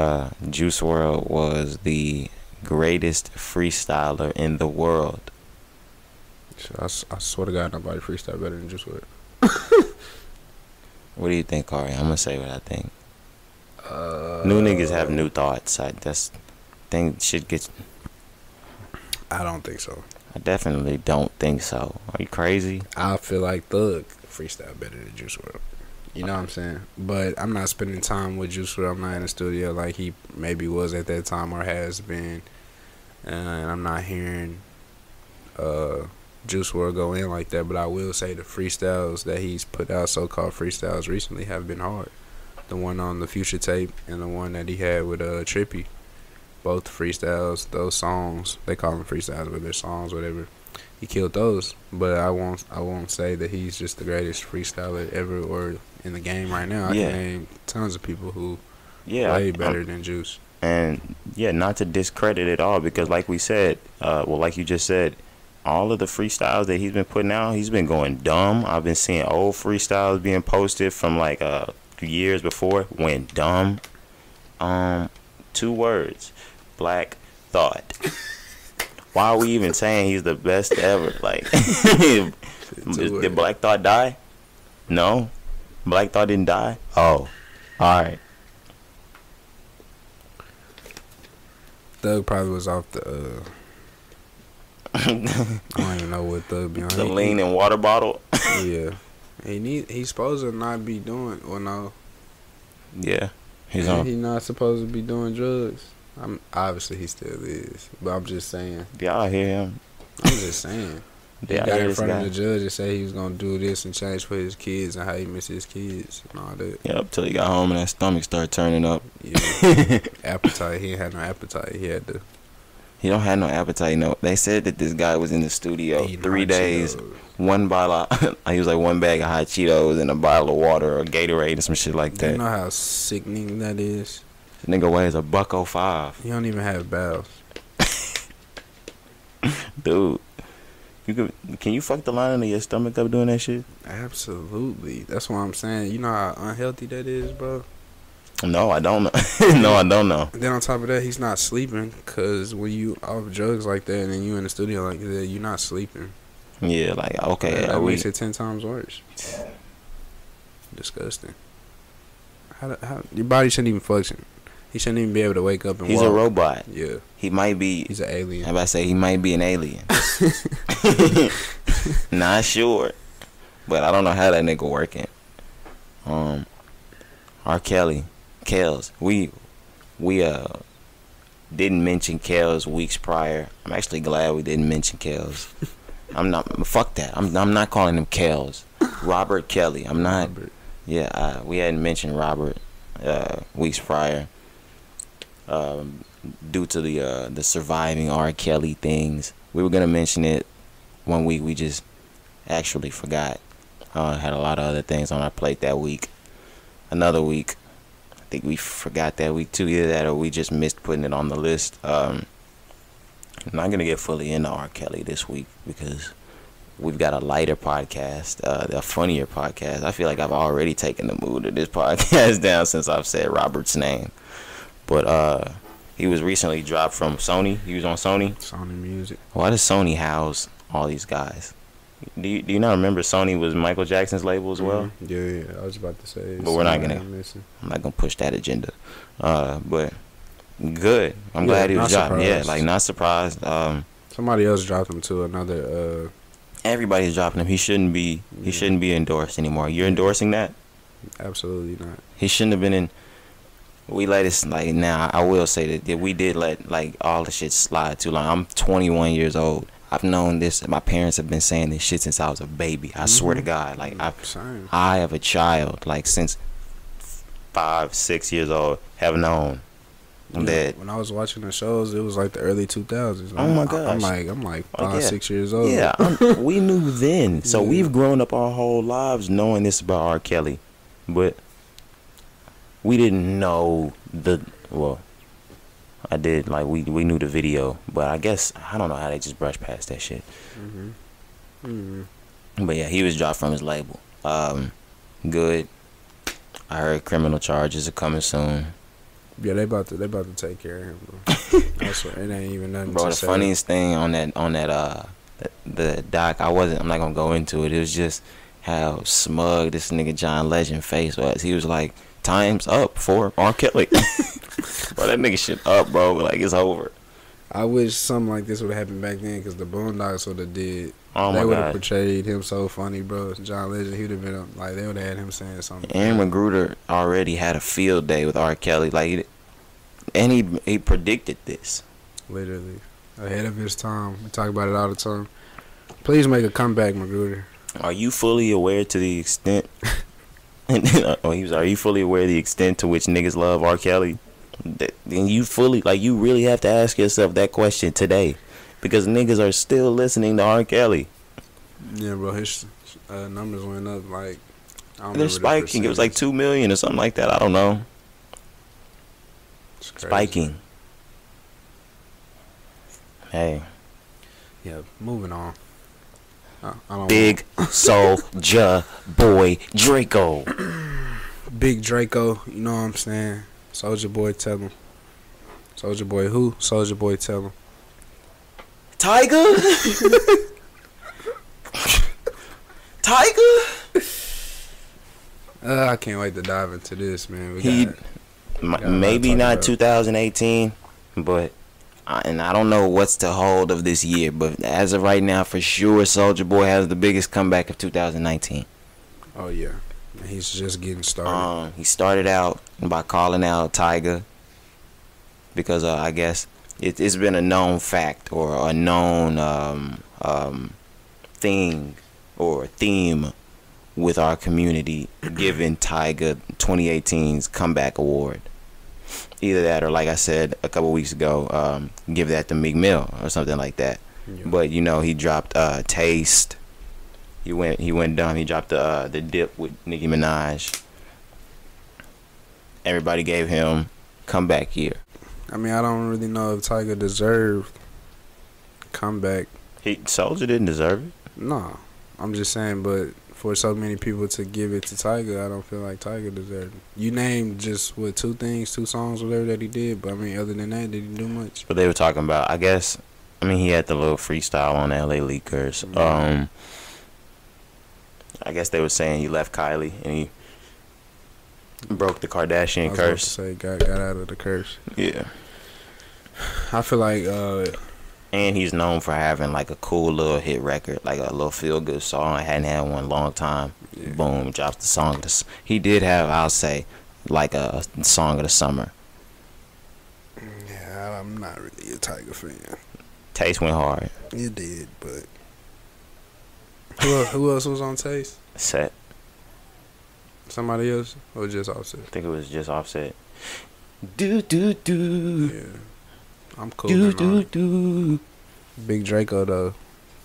Juice WRLD was the greatest freestyler in the world. I swear to God, nobody freestyle better than Juice WRLD. What do you think, Cari? I'm gonna say what I think. New niggas have new thoughts. I think shit gets. I don't think so. I definitely don't think so. Are you crazy? I feel like Thug freestyle better than Juice WRLD. You know what I'm saying? But I'm not spending time with Juice WRLD. I'm not in the studio like he maybe was at that time or has been. And I'm not hearing Juice WRLD go in like that. But I will say the freestyles that he's put out, so-called freestyles, recently have been hard. The one on the Future tape and the one that he had with Trippy. Both freestyles, those songs, they call them freestyles, but they're songs, whatever. He killed those, but I won't say that he's just the greatest freestyler ever or in the game right now. I can name tons of people who play better than Juice. And yeah, not to discredit it all, because like we said, like you just said, all of the freestyles that he's been putting out, he's been going dumb. I've been seeing old freestyles being posted from like years before, went dumb. 2 words. Black Thought. Why are we even saying he's the best ever? Like, did Black Thought die? No, Black Thought didn't die. Oh, all right. Thug probably was off the. I don't even know what Thug be on. The lean and water bottle. Yeah, he's supposed to not be doing. Well, no. Yeah, he's not supposed to be doing drugs. Obviously he still is, but I'm just saying. Y'all hear him? I'm just saying. He got in front of the judge and said he was gonna do this and change for his kids and how he miss his kids and all that. Yep, till he got home and that stomach started turning up. Yeah. Appetite. He ain't had no appetite. He don't have no appetite. No, they said that this guy was in the studio 3 days. Cheetos. One bottle. He was like one bag of hot Cheetos and a bottle of water or Gatorade and some shit like that. You know how sickening that is. This nigga weighs $105. He don't even have bowels. Dude, can you fuck the lining of your stomach up doing that shit? Absolutely. That's what I'm saying. You know how unhealthy that is, bro? No, I don't know. No, I don't know. And then on top of that, he's not sleeping, because when you off drugs like that and then you in the studio like that, you're not sleeping. Yeah, like, okay. That makes it 10 times worse. Disgusting. How your body shouldn't even function. He shouldn't even be able to wake up and walk. He's a robot. Yeah. He might be. He's an alien. How about I say he might be an alien? Not sure. But I don't know how that nigga working. R. Kelly. Kels. We didn't mention Kels weeks prior. I'm actually glad we didn't mention Kels. I'm not. Fuck that. I'm not calling him Kels. Robert Kelly. I'm not. Robert. Yeah. We hadn't mentioned Robert weeks prior. Due to the surviving R. Kelly things, we were gonna mention it one week. We just actually forgot. Had a lot of other things on our plate that week. Another week, I think we forgot that week too. Either that or we just missed putting it on the list. I'm not gonna get fully into R. Kelly this week because we've got a lighter podcast, a funnier podcast. I feel like I've already taken the mood of this podcast down since I've said Robert's name. But he was recently dropped from Sony. He was on Sony. Sony Music. Why does Sony house all these guys? Do you not remember Sony was Michael Jackson's label as well? Yeah, I was about to say. But we're not gonna. I'm not gonna push that agenda. But good. I'm glad he was dropped. Yeah, like not surprised. Somebody else dropped him to another. Everybody's dropping him. He shouldn't be. He shouldn't be endorsed anymore. You're endorsing that? Absolutely not. He shouldn't have been in. We let it, like, now I will say that we did let, like, all the shit slide too long. I'm 21 years old. I've known this. My parents have been saying this shit since I was a baby. I swear to God. Like, I have a child, like, since 5, 6 years old, have known that when I was watching the shows, it was like the early 2000s. Oh my gosh. I'm like 5, 6 years old. Yeah, we knew then. So Yeah. we've grown up our whole lives knowing this about R. Kelly, but we didn't know I did, like, we knew the video, but I guess I don't know how they just brushed past that shit. But yeah, he was dropped from his label. Good. I heard criminal charges are coming soon. Yeah, they about to take care of him, bro. Also, it ain't even nothing. Bro, to the say. funniest thing on that the doc, I'm not gonna go into it. It was just how smug this nigga John Legend face was. He was like, "Time's up for R. Kelly." Bro, that nigga shit up, bro. Like, it's over. I wish something like this would have happened back then, because the Boondocks would have did. Oh my they would God. have portrayed him so funny, bro. John Legend, he would have been like, they would have had him saying something. Aaron Magruder already had a field day with R. Kelly, like, and he predicted this. Literally ahead of his time. We talk about it all the time. Please make a comeback, Magruder. Are you fully aware to the extent? Are you fully aware of the extent to which niggas love R. Kelly? Then you fully, like, you really have to ask yourself that question today, because niggas are still listening to R. Kelly. Yeah, bro, his numbers went up, like, I don't They're spiking. It was like 2 million or something like that. I don't know. Spiking. Hey. Yeah, moving on. I don't Big Soulja Boy Draco. Big Draco, you know what I'm saying? Soulja Boy, tell him. Soulja Boy who? Soulja Boy, tell him. Tiger? Tiger? I can't wait to dive into this, man. Maybe not 2018, but I don't know what's to hold of this year, but as of right now, for sure, Soulja Boy has the biggest comeback of 2019. Oh yeah, he's just getting started. He started out by calling out Tiger because I guess it's been a known fact or a known thing or theme with our community giving Tiger 2018's comeback award. Either that or, like I said a couple weeks ago, give that to Meek Mill or something like that. Yeah. But you know, he dropped Taste. He went dumb. He dropped the Dip with Nicki Minaj. Everybody gave him comeback year. I mean, I don't really know if Tiger deserved comeback. Soulja didn't deserve it. No, I'm just saying, but for so many people to give it to Tiger, I don't feel like Tiger deserved it. You named just, what, 2 songs, whatever that he did, but I mean, other than that, did he do much? But they were talking about, I guess, I mean, he had the little freestyle on LA Leakers. Mm-hmm. I guess they were saying he left Kylie and he broke the Kardashian curse. I was about to say, got out of the curse. Yeah. I feel like and he's known for having like a cool little hit record, like a little feel good song. I hadn't had one in a long time. Yeah. Boom, drops the song. He did have, I'll say, like a song of the summer. Yeah, I'm not really a Tiger fan. Taste went hard. It did, but who else was on Taste? Set. Somebody else or just Offset? I think it was just Offset. Do do do. Yeah. I'm cool. Do. Big Draco though.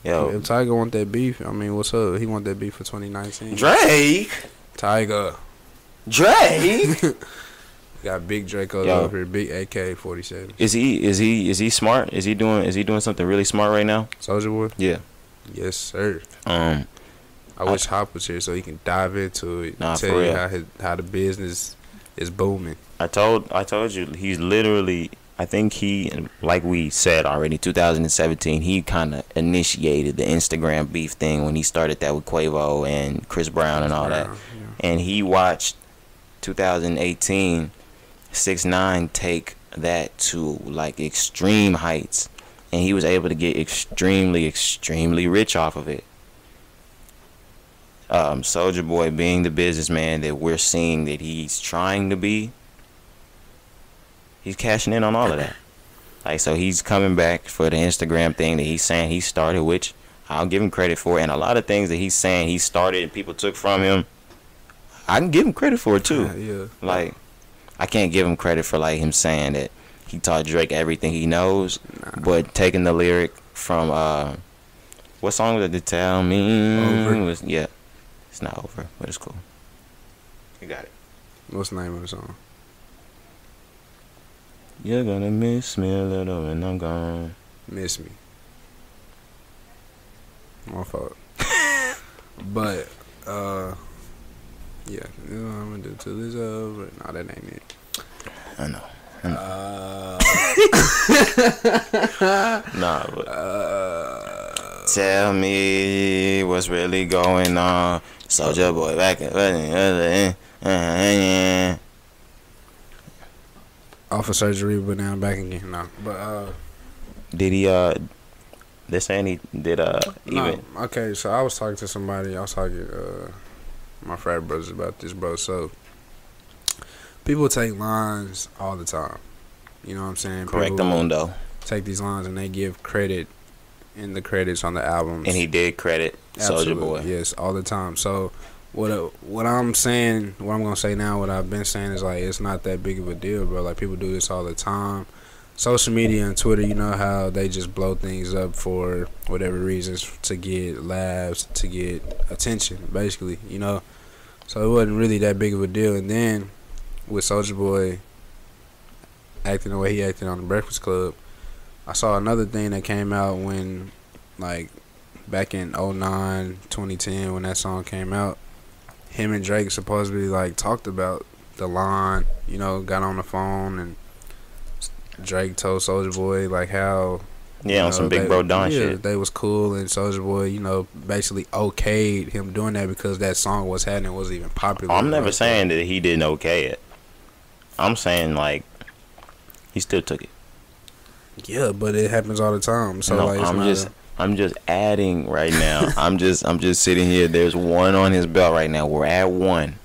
Yo, if Tiger want that beef, I mean, what's up? He want that beef for 2019. Drake. Tiger. Drake. Got Big Draco over here. Big AK-47. Is he smart? Is he doing something really smart right now? Soulja Boy? Yeah. Yes, sir. I wish Hop was here so he can dive into it. Nah, tell for you real. how the business is booming. I told you he's literally. I think he, like we said already, 2017, he kind of initiated the Instagram beef thing when he started that with Quavo and Chris Brown and all that. Yeah. And he watched 2018 6ix9ine take that to like extreme heights, and he was able to get extremely rich off of it. Soulja Boy being the businessman that we're seeing that he's trying to be, he's cashing in on all of that. Like, so he's coming back for the Instagram thing that he's saying he started, which I'll give him credit for. And a lot of things that he's saying he started and people took from him, I can give him credit for it too. Yeah. Like, I can't give him credit for like him saying that he taught Drake everything he knows, but taking the lyric from what song was it? To Tell Me Over. Yeah, it's not over, but it's cool. You got it. What's the name of the song? You're gonna miss me a little when I'm gone. Miss Me. My fault. But yeah, you know what I'm gonna do till it's over. No, that ain't it. I know. Nah, but tell me what's really going on. Soulja Boy back off of surgery, but now I'm back again. No, but did he they're saying he did even no. Okay, so I was talking to somebody. I was talking my frat brothers about this, bro. So people take lines all the time. You know what I'm saying? correct the mundo, take these lines and they give credit in the credits on the albums. and he did credit Soulja Boy. Yes, all the time. So what I'm saying, what I'm gonna say now, what I've been saying is like it's not that big of a deal, bro. Like people do this all the time. Social media and Twitter, you know how they just blow things up for whatever reasons, to get laughs, to get attention, basically, you know. So it wasn't really that big of a deal. And then with Soulja Boy acting the way he acted on the Breakfast Club, I saw another thing that came out when, like, back in 2009, 2010, when that song came out. Him and Drake supposedly, like, talked about the line, you know, got on the phone, and Drake told Soulja Boy, like, how... Yeah, on some big bro Don shit. They was cool, and Soulja Boy, you know, basically okayed him doing that because that song was happening, wasn't even popular. I'm never saying that he didn't okay it. I'm saying, like, he still took it. Yeah, but it happens all the time. So no, like, I'm just adding right now. I'm just sitting here. There's one on his belt right now. We're at one.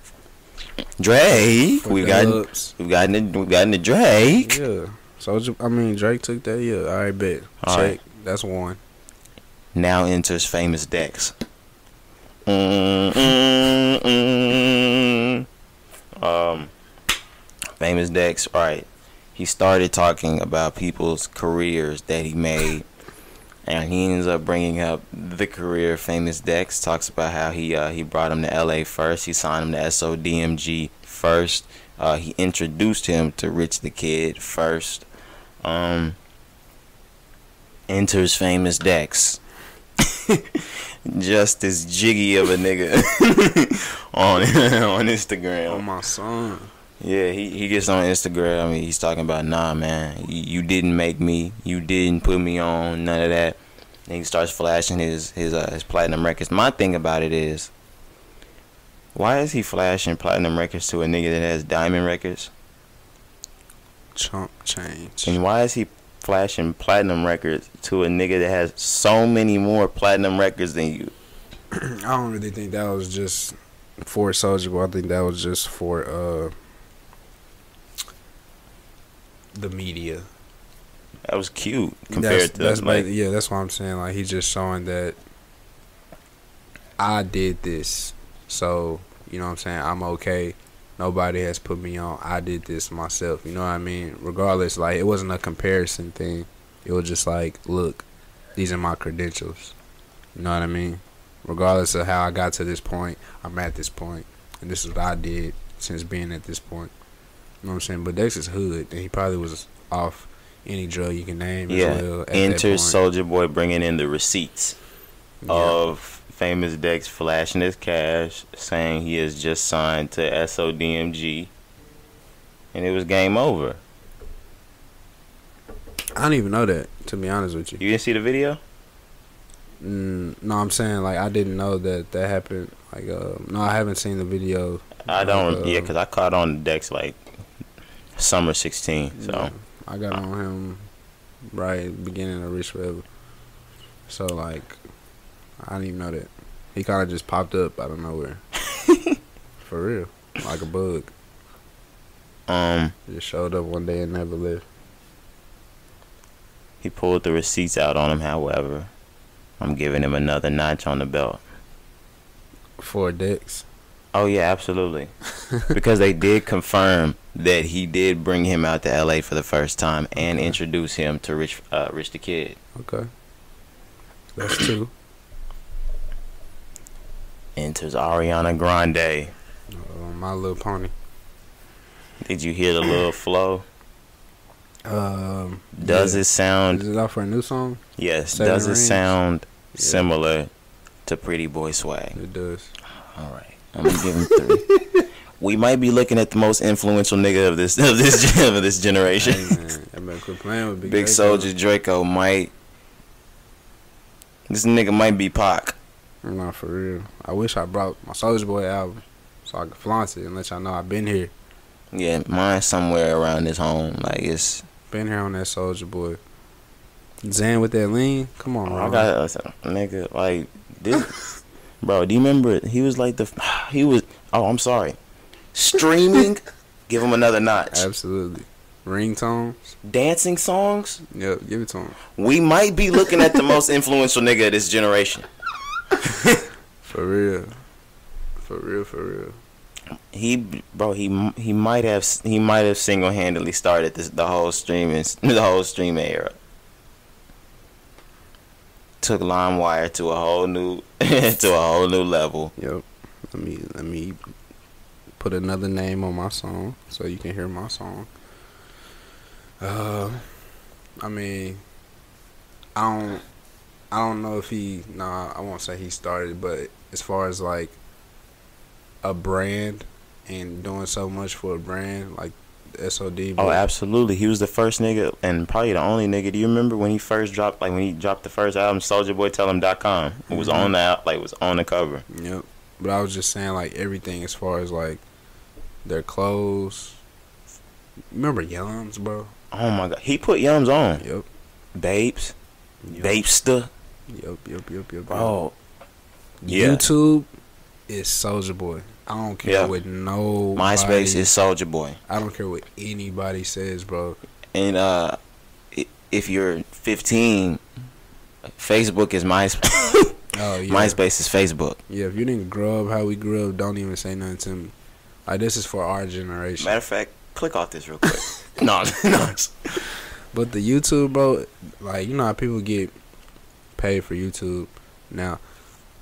Drake, we've gotten the Drake. Yeah. So Drake took that. Yeah. All right, bet. All check. right. That's one. Now enters Famous Dex. Famous Dex. All right. He started talking about people's careers that he made, and he ends up bringing up the career of Famous Dex. Talks about how he brought him to LA first. He signed him to SODMG first. He introduced him to Rich the Kid first. Enters Famous Dex. Just as jiggy of a nigga on Instagram. Oh, my son. Yeah, he gets on Instagram. I mean, he's talking about, nah, man, you didn't make me, you didn't put me on, none of that. And he starts flashing his platinum records. My thing about it is, why is he flashing platinum records to a nigga that has diamond records? Chump change. And why is he flashing platinum records to a nigga that has so many more platinum records than you? I don't really think that was just for Soulja Boy. I think that was just for the media. That was cute compared to like, yeah, that's what I'm saying. Like, he's just showing that I did this, so you know what I'm saying, I'm okay. Nobody has put me on. I did this myself. You know what I mean? Regardless, like, it wasn't a comparison thing. It was just like, look, these are my credentials. You know what I mean? Regardless of how I got to this point, I'm at this point, and this is what I did since being at this point. You know what I'm saying? But Dex is hood, and he probably was off any drug you can name. Yeah. As well. Enters Soulja Boy bringing in the receipts of Famous Dex flashing his cash, saying he has just signed to SODMG, and it was game over. I didn't even know that, to be honest with you. You didn't see the video? No, I'm saying, like, I didn't know that happened. Like, no, I haven't seen the video. I don't. Yeah, because I caught on Dex like summer 16. So yeah, I got on him right beginning of Rich Forever. So, like, I didn't even know that. He kind of just popped up out of nowhere. For real, like a bug. Just showed up one day and never left. He pulled the receipts out on him. However, I'm giving him another notch on the belt. For Dex. Oh yeah, absolutely. Because they did confirm that he did bring him out to LA for the first time and introduce him to Rich the Kid. Okay. That's two. Enters Ariana Grande. My Little Pony. Did you hear the little flow? Does yeah. it sound... Is it out for a new song? Yes. Seven Does it Rings? sound similar to Pretty Boy Swag? It does. All right. I'm going to give him 3. We might be looking at the most influential nigga of this generation. Hey, man. I better quit playing with Big Soulja Draco might... This nigga might be Pac. Nah, for real. I wish I brought my Soulja Boy album so I could flaunt it and let y'all know I've been here. Yeah, mine's somewhere around this home. Like, it's... Been here on that Soulja Boy. Zan with that lean? Come on, bro. I got nigga, like, this... Bro, do you remember? He was like he was... Oh, I'm sorry. Streaming? Give him another notch. Absolutely. Ringtones? Dancing songs? Yep, give it to him. We might be looking at the most influential nigga of this generation. For real. For real, for real. He might have single-handedly started the whole streaming era. Took LimeWire to a whole new level. Yep. Let me put another name on my song so you can hear my song. I mean, I don't know if I won't say he started, but as far as like a brand and doing so much for a brand like SOD. Oh, absolutely. He was the first nigga and probably the only nigga. Do you remember when he first dropped, like when he dropped the first album, SouljaBoyTellHim.com? It was on the cover. Yep. But I was just saying like everything as far as like their clothes. Remember Yums, bro? Oh my god. He put Yums on. Yep. Babes. Yep. Babester. Yep. Oh. Yeah. YouTube is Soulja Boy. I don't care what nobody... MySpace is Soulja Boy. I don't care what anybody says, bro. And if you're 15, Facebook is MySpace. Oh, yeah. MySpace is Facebook. Yeah, if you didn't grow up how we grew up, don't even say nothing to me. Like, this is for our generation. Matter of fact, click off this real quick. No. But the YouTube, bro, like, you know how people get paid for YouTube? Now,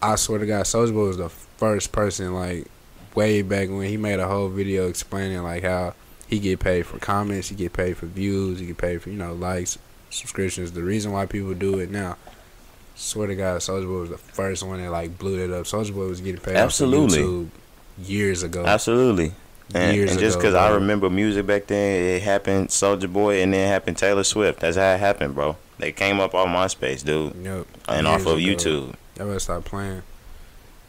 I swear to God, Soulja Boy was the first person, like, way back when he made a whole video explaining, like, how he get paid for comments, he get paid for views, he get paid for, likes, subscriptions. The reason why people do it now, swear to God, Soulja Boy was the first one that, like, blew it up. Soulja Boy was getting paid for YouTube years ago. Absolutely. And just because I remember music back then, it happened Soulja Boy and then it happened Taylor Swift. That's how it happened, bro. They came up off MySpace, dude. Yep. And off of YouTube. Y'all better stop playing.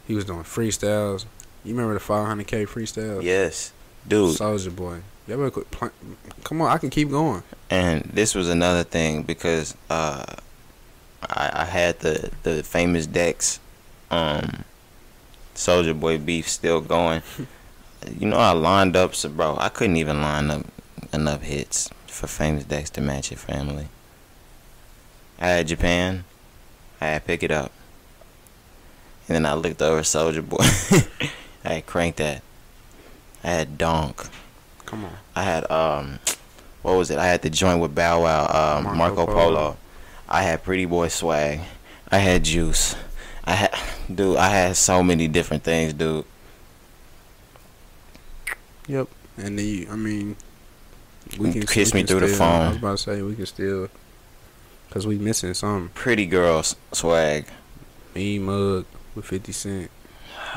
He was doing freestyles. You remember the 500K freestyles? Yes. Dude. Soulja Boy. Y'all better quit playing. Come on, I can keep going. And this was another thing because I had the famous Dex Soulja Boy beef still going. I lined up, so bro, I couldn't even line up enough hits for Famous Dex to match it, family. I had Japan, I had Pick It Up, and then I looked over Soulja Boy. I had Crank That. I had Donk. Come on. I had what was it? I had the joint with Bow Wow, Marco Polo. I had Pretty Boy Swag. I had Juice. I had so many different things, dude. Yep. And then we can kiss me through the phone. I was about to say we can still, cause we missing something. Pretty Girls Swag. Me Mug with 50 Cent.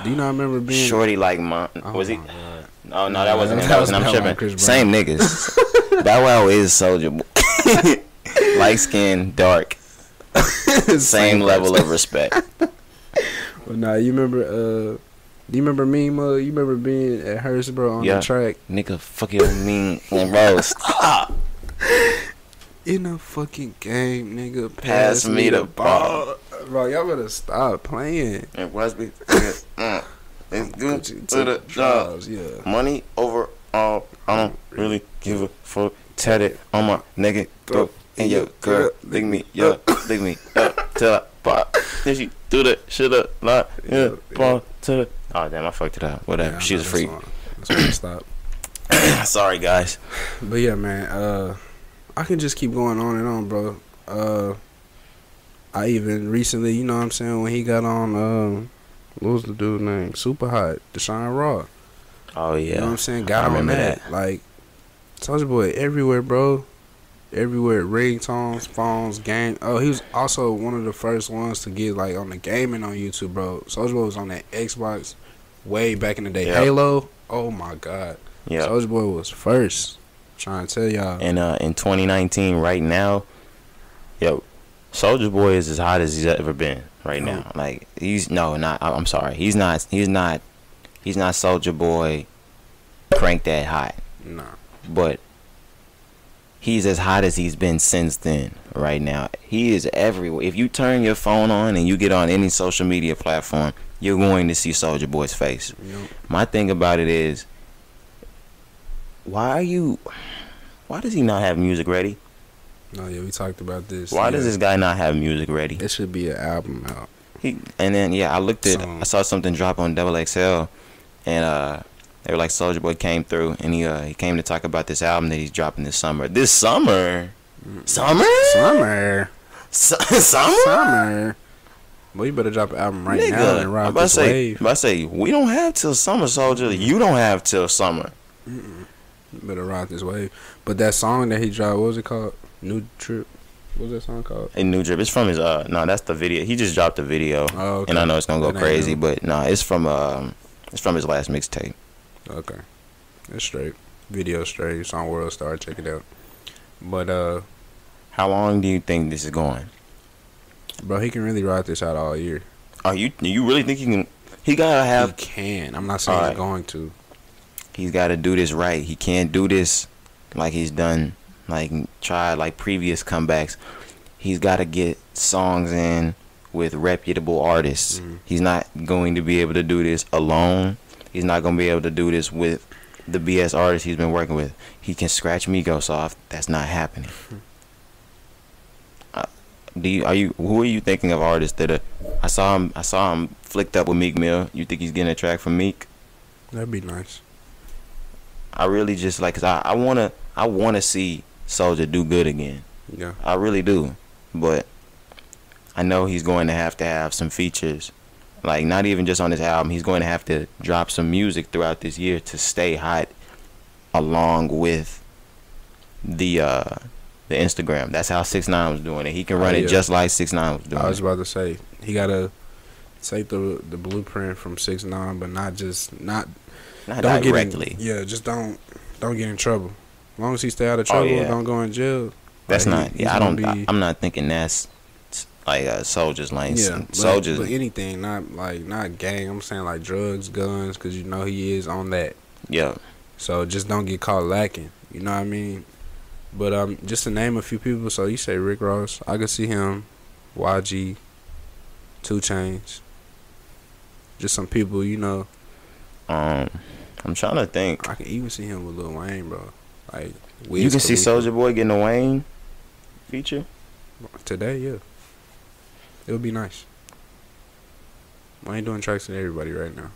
Do you not remember being Shorty Like Mine? Was he? God. No, that wasn't him. That was him. I'm tripping. Same niggas. Bow Wow is Soulja Boy. Light skin, dark. Same level of respect. Well, nah, you remember? Do you remember Mean Mug? You remember being at Hurstboro on the track? Nigga, fuck your mean bro. Stop. In a fucking game, nigga. Pass me the ball. Bro, y'all better stop playing. It was me. It's good to the jobs. Yeah. Money over all. I don't really give a fuck. Tatted on my nigga throat. And your girl lick me up till I pop. Then she do that shit up like ball to the Oh damn, I fucked it up. Whatever. Yeah, She was a freak. That's why I stopped. Sorry guys. But yeah, man. I can just keep going on and on, bro. I even recently, you know what I'm saying, when he got on, what was the dude's name? Super Hot, Deshaun Raw. Oh yeah. You know what I'm saying? Got I on remember that. Like, Soulja Boy everywhere, bro. Everywhere, ringtones, phones, game. Oh, he was also one of the first ones to get like on the gaming on YouTube, bro. Soulja Boy was on that Xbox way back in the day. Yep. Halo. Oh my god. Yeah. Soulja Boy was first. I'm trying to tell y'all. And in 2019, right now, yo, Soulja Boy is as hot as he's ever been right now. Like I'm sorry. He's not Soulja Boy crank that hot. Nah. But he's as hot as he's been since then. Right now, he is everywhere. If you turn your phone on and you get on any social media platform, you're going to see Soulja Boy's face. Yep. My thing about it is, why does he not have music ready? No, yeah, we talked about this. Why does this guy not have music ready? It should be an album out. I saw something drop on XXL, and they were like, Soulja Boy came through, and he came to talk about this album that he's dropping this summer. This summer? Summer? Summer. Well, you better drop an album right now and ride this wave. I say, we don't have till summer, Soulja. You don't have till summer. You better ride this wave. But that song that he dropped, what was it called? New Trip. What was that song called? A New Drip. It's from his no, that's the video. He just dropped the video. Oh, okay. And I know it's gonna go That crazy, ain't but no, it's from his last mixtape. Okay. It's straight. Video straight. It's on World Star. Check it out. But how long do you think this is going? bro, he can really ride this out all year. Oh, you really think he can? He gotta have. He can. I'm not saying he's going to. He's got to do this right. He can't do this like he's done, like tried like previous comebacks. He's got to get songs in with reputable artists. He's not going to be able to do this alone. He's not going to be able to do this with the BS artists he's been working with. He can scratch Migos off. That's not happening. Who are you thinking of artists that are? I saw him flicked up with Meek Mill. You think he's getting a track from Meek? That'd be nice. I really just like, cause I wanna see Soulja do good again. Yeah. I really do, but I know he's going to have some features, like not even just on this album. He's going to have to drop some music throughout this year to stay hot, along with the Instagram. That's how 6ix9ine was doing it. He can run it just like 6ix9ine was doing it. I was about to say he gotta take the blueprint from 6ix9ine, but not directly. Just don't get in trouble. As long as he stay out of trouble, don't go in jail. That's I'm not thinking that's like Soulja's lane. Yeah, Soulja's, but anything, not gang. I'm saying like drugs, guns, because you know he is on that. Yeah. So just don't get caught lacking. You know what I mean? But just to name a few people. So you say Rick Ross, I could see him, YG, 2 Chainz. Just some people, you know. I'm trying to think. I can even see him with Lil Wayne, bro. Like you can see Soulja Boy getting a Wayne feature today. Yeah, it would be nice. Wayne doing tracks with everybody right now.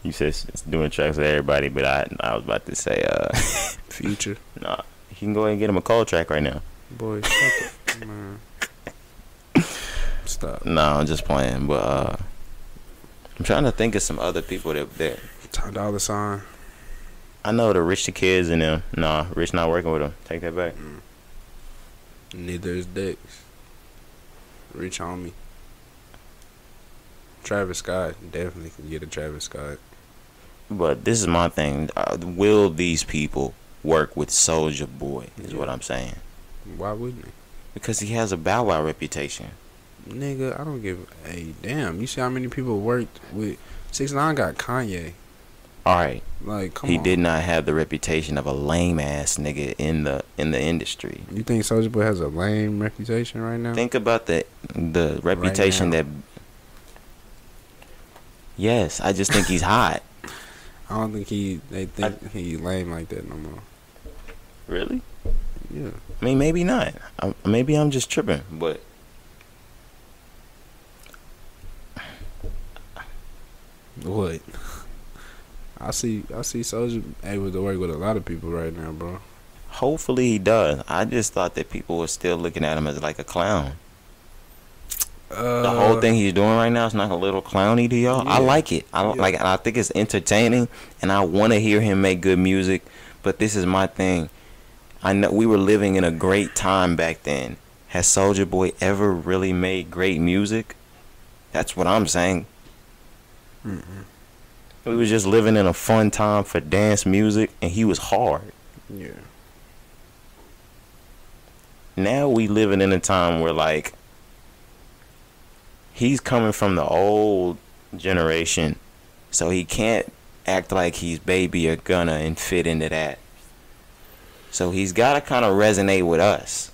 You said it's doing tracks with everybody, but I was about to say Future. Nah, he can go ahead and get him a cold track right now. Boy, shut up, man. Stop. No, I'm just playing, but I'm trying to think of some other people that Ty Dolla $ign. I know the Rich the Kids and them. Nah, Rich not working with them. Take that back. Neither is Dex. Rich homie. Travis Scott definitely can get a Travis Scott. But this is my thing. Will these people work with Soulja Boy? Is what I'm saying. Why wouldn't he? Because he has a Bow Wow reputation. Nigga, I don't give a damn. You see how many people worked with 6ix9ine got Kanye. Alright. Like, come on. He did not have the reputation of a lame ass nigga in the industry. You think Soulja Boy has a lame reputation right now? Think about the reputation that. Yes, I just think he's hot. I don't think they think he lame like that no more. Really? Yeah. I mean, maybe not. Maybe I'm just tripping, but What? I see Soulja able to work with a lot of people right now, bro. Hopefully he does. I just thought that people were still looking at him as like a clown. The whole thing he's doing right now is not a little clowny to y'all. Yeah. I like it. I think it's entertaining, and I want to hear him make good music. But this is my thing. I know we were living in a great time back then. Has Soulja Boy ever really made great music? That's what I'm saying. We was just living in a fun time for dance music, and he was hard. Yeah. Now we living in a time where like he's coming from the old generation, so he can't act like he's Baby or Gunna and fit into that. So he's got to kind of resonate with us.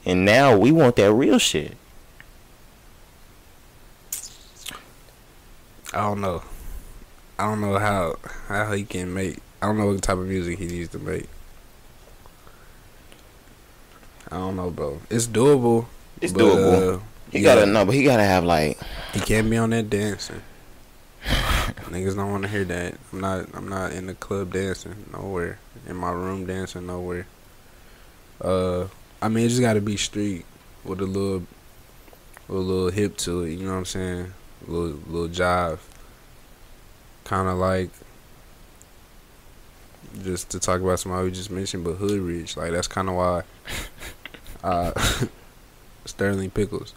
And now we want that real shit. I don't know how he can make. I don't know what type of music he needs to make. I don't know, bro. It's doable. It's doable. He gotta know, but he gotta have like. He can't be on that dancing. Niggas don't want to hear that. I'm not in the club dancing nowhere. In my room dancing nowhere. I mean, it just gotta be street with a little hip to it. You know what I'm saying? A little jive. Kind of like, just to talk about somebody we just mentioned, but Hoodrich. Like, that's kind of why Sterling Pickles.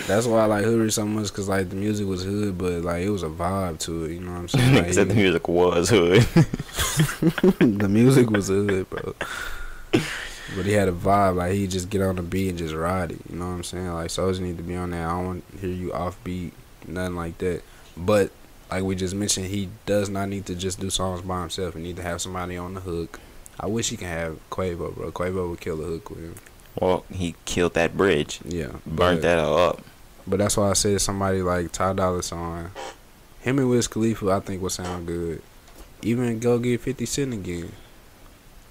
That's why I like Hoodrich so much, because like the music was hood, but like it was a vibe to it. You know what I'm saying? Like, Except the music was hood. The music was hood, bro. But he had a vibe. Like, he'd just get on the beat and just ride it. You know what I'm saying? Like, Soulja need to be on there. I don't want to hear you offbeat, nothing like that. But like we just mentioned, he does not need to just do songs by himself. He need to have somebody on the hook. I wish he can have Quavo, bro. Quavo would kill the hook with him. Well, he killed that bridge. Yeah. Burnt that up. But that's why I said somebody like Ty Dolla $ign. Him and Wiz Khalifa, I think, would sound good. Even go get 50 Cent again.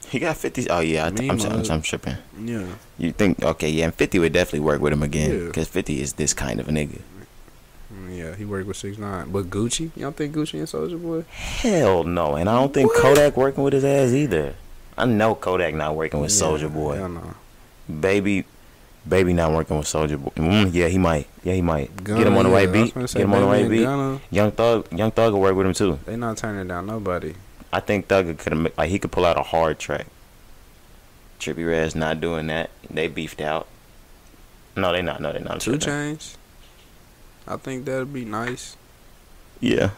He got 50. Oh, yeah. I'm tripping. Yeah. You think, okay, yeah, and 50 would definitely work with him again. Yeah. Because 50 is this kind of a nigga. Yeah, he worked with 6ix9ine. But Gucci? You don't think Gucci and Soulja Boy? Hell no. And I don't think Kodak working with his ass either. I know Kodak not working with Soulja Boy. Hell no. Baby not working with Soulja Boy. Yeah, he might. Gunna, get him on the right beat. Get him on the right beat. Gunna, Young Thug will work with him too. they not turning down nobody. I think Thug could he could pull out a hard track. Trippie Redd's not doing that. They beefed out. No, they not. 2 Chainz. I think that'd be nice. Yeah.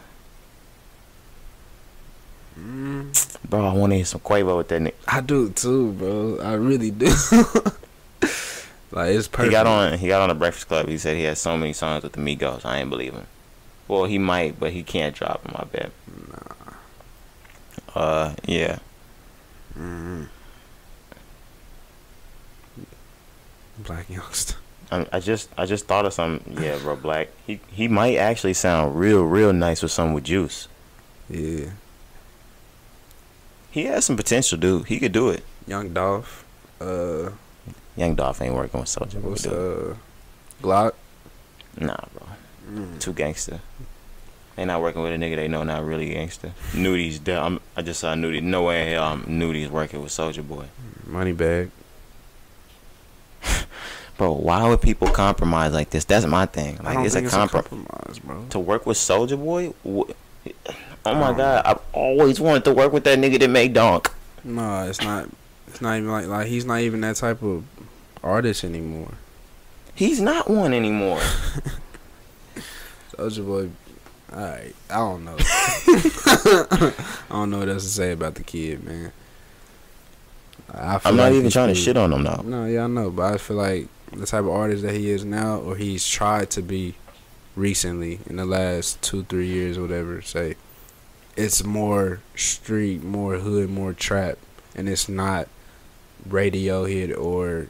Bro, I want to hear some Quavo with that nigga. I do too, bro. I really do. Like, it's perfect. He got on the Breakfast Club. He said he has so many songs with the Migos. I ain't believe him. Well, he might, but he can't drop them, I bet. Nah. Yeah. Black Youngster. I just thought of something. Yeah, bro, Black. He might actually sound real nice with something with Juice. Yeah. He has some potential, dude. He could do it. Young Dolph. Young Dolph ain't working with Soulja Boy. What's Glock? Nah, bro. Too gangster. They not working with a nigga they know not really gangster. Nudi's down. I just saw Nudie. No way in hell Nudi's working with Soulja Boy. Moneybag. Bro, why would people compromise like this? That's my thing. Like, it's a compromise, bro. To work with Soulja Boy? Oh my God, I've always wanted to work with that nigga that made Donk. No, it's not. It's not even like he's not even that type of artist anymore. He's not one anymore. Soulja Boy. Alright, I don't know. I don't know what else to say about the kid, man. I'm not even trying to shit on him though. No, yeah, I know, but I feel like the type of artist that he is now, or he's tried to be recently in the last 2-3 years or whatever, say it's more street, more hood, more trap, and it's not radio hit or,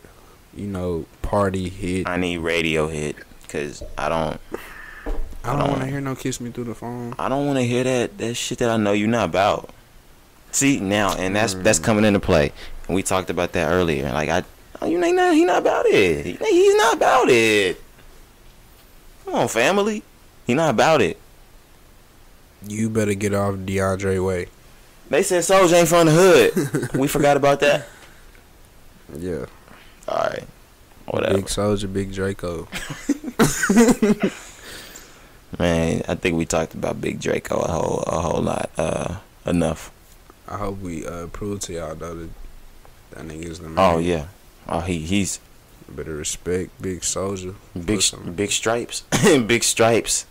you know, party hit. I need radio hit because I don't want to hear no Kiss Me Through the Phone. I don't want to hear that shit that I know you're not about. See now, and that's coming into play. And we talked about that earlier. Like he not about it. He's not about it. Come on, family. He not about it. You better get off DeAndre way. They said Soulja ain't from the hood. We forgot about that. Yeah. All right. Whatever. Big Soulja, big Draco. Man, I think we talked about Big Draco a whole lot. Enough. I hope we prove to y'all though that nigga's the man. Oh yeah. Oh he's better respect Big Soulja. Big stripes. Big stripes.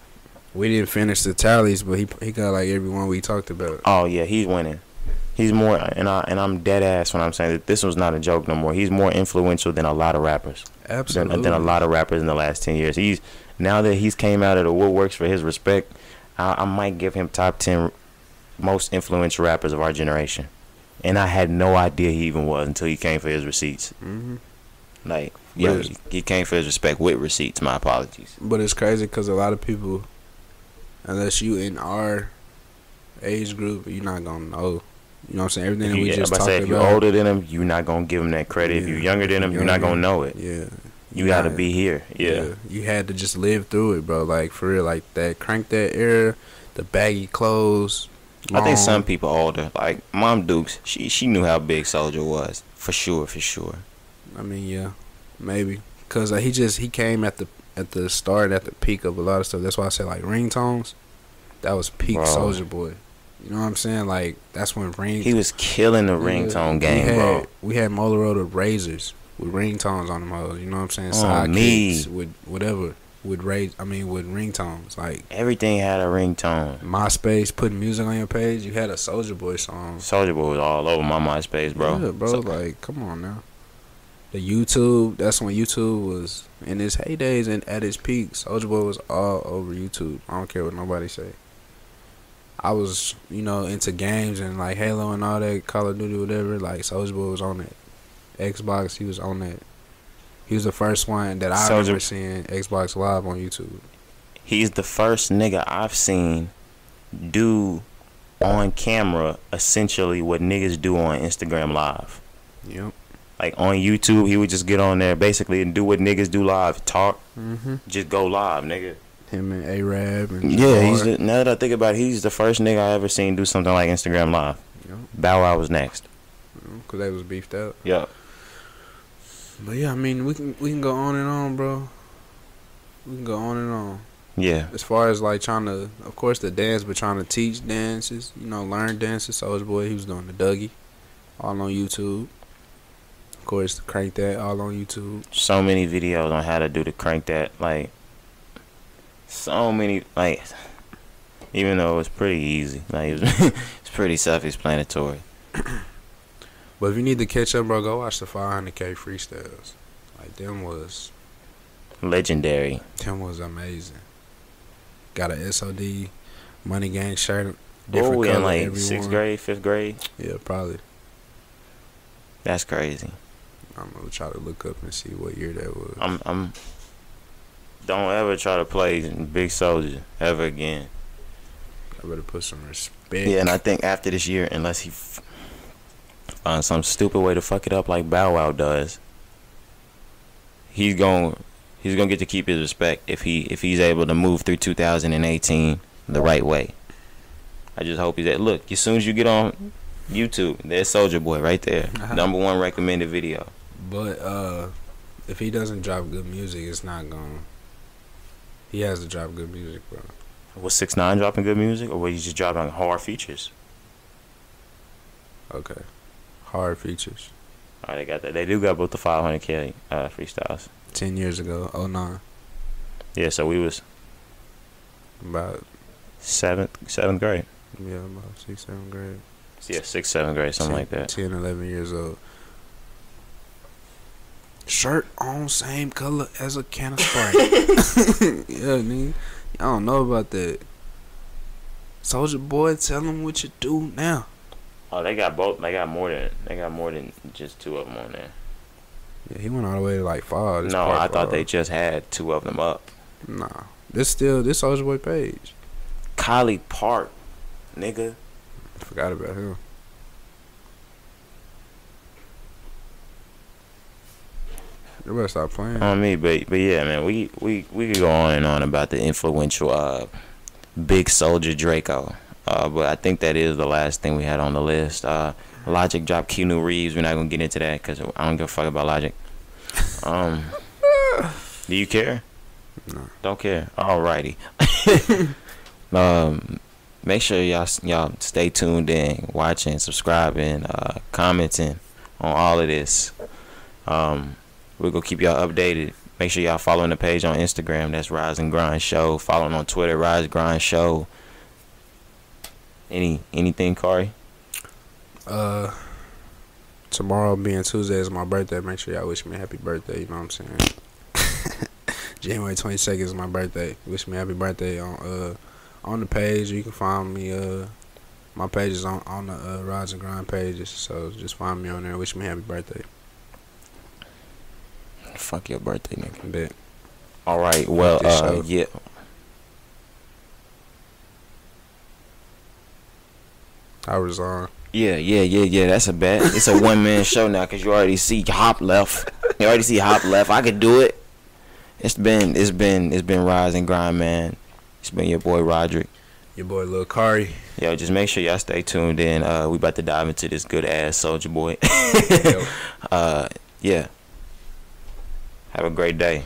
We didn't finish the tallies, but he got like every one we talked about. Oh yeah, he's winning. He's more, and I'm dead ass when I'm saying that this was not a joke no more. He's more influential than a lot of rappers. Absolutely. Than a lot of rappers in the last 10 years. Now that he's came out of the woodworks for his respect, I might give him top 10 most influential rappers of our generation. And I had no idea he even was until he came for his receipts. Mm-hmm. Like, yo, he came for his respect with receipts. My apologies. But it's crazy because a lot of people, unless you in our age group, you're not gonna know. You know what I'm saying? Everything that we just talked about. If you're older than him, you're not gonna give him that credit. Yeah. If you're younger than him, you're not gonna know it. Yeah. You gotta be here. Yeah. You had to just live through it, bro. Like, for real. Like, that Crank That era, the baggy clothes. I think some people older, like Mom Dukes, she knew how big Soulja was. For sure. I mean, yeah. Maybe. Because he came at the start, at the peak of a lot of stuff. That's why I said, like, ringtones. That was peak Soulja Boy. You know what I'm saying? Like, that's when he was killing the ringtone game, bro. We had Motorola Razors with ringtones on them hoes. You know what I'm saying? Sidekicks with whatever. With ringtones. Like, everything had a ringtone. MySpace, putting music on your page. You had a Soulja Boy song. Soulja Boy was all over my MySpace, bro. Yeah, bro. Like, come on now. The YouTube, that's when YouTube was in its heydays and at its peak. Soulja Boy was all over YouTube. I don't care what nobody say. I was, into games and like Halo and all that, Call of Duty, whatever. Like, Soulja Boy was on that. Xbox, he was on that. He was the first one that I remember seeing Xbox Live on YouTube. He's the first nigga I've seen do on camera essentially what niggas do on Instagram Live. Yep. Like, on YouTube, he would just get on there basically and do what niggas do live. Talk, just go live, nigga. Him and A-Rab and now that I think about it, he's the first nigga I ever seen do something like Instagram Live. Yep. Bow Wow was next. Because they was beefed out. Yep. But yeah, I mean, we can go on and on, bro. We can go on and on. Yeah. As far as like trying to, of course, the dance, but trying to teach dances, learn dances. Soulja Boy, he was doing the Dougie, all on YouTube. Of course, Crank That, all on YouTube. So many videos on how to do the Crank That, like, so many, like, even though it was pretty easy, like, it's pretty self-explanatory. But if you need to catch up, bro, go watch the 500K freestyles. Like, them was legendary. Them was amazing. Got a SOD Money Gang shirt, different color, in like everyone. 6th grade, 5th grade. Yeah, probably. That's crazy. I'm gonna try to look up and see what year that was. I'm don't ever try to play Big Soulja ever again. I better put some respect. Yeah, and I think after this year, unless he finds some stupid way to fuck it up like Bow Wow does, he's gonna get to keep his respect if he's able to move through 2018 the right way. I just hope he's look, as soon as you get on YouTube, there's Soulja Boy right there. #1 recommended video. But if he doesn't drop good music, it's not gonna. He has to drop good music, bro. Was 6ix9ine dropping good music, or was he just dropping hard features? Okay, hard features. All right, they got that. They do got both the 500K freestyles. 10 years ago, 09. Yeah, so we was about 7th grade. Yeah, about 6th, 7th grade. Yeah, 6th, 7th grade, something 10, like that. 10, 11 years old. Shirt on same color as a can of Sprite. Yeah, nigga. I don't know about that. Soulja Boy, tell him what you do now. Oh, they got both. They got more than just 2 of them on there. Yeah, he went all the way to like 5. No, I thought they just had 2 of them up. Nah, this Soulja Boy page. Collie Park, nigga. I forgot about him. You better stop playing. On me, but yeah, man, we could go on and on about the influential Big Soulja Draco. But I think that is the last thing we had on the list. Logic dropped Keanu Reeves. We're not gonna get into that because I don't give a fuck about Logic. Do you care? No. Don't care. Alrighty. Make sure y'all stay tuned in, watching, subscribing, commenting on all of this. We're gonna keep y'all updated. Make sure y'all following the page on Instagram. That's Rise and Grind Show. Following on Twitter, Rise Grind Show. Anything, Cari? Tomorrow being Tuesday is my birthday. Make sure y'all wish me a happy birthday. You know what I'm saying? January 22nd is my birthday. Wish me a happy birthday on the page. You can find me. My page is on the Rise and Grind pages. So just find me on there. Wish me a happy birthday. Fuck your birthday, nigga. Bet. All right. Well, yeah. I resign. Yeah. That's a bet. It's a one-man show now because you already see Hop left. I could do it. It's been Rise and Grind, man. It's been your boy Roderick. Your boy Lil Cari. Yo, just make sure y'all stay tuned in. We about to dive into this good ass Soulja Boy. Yeah. Have a great day.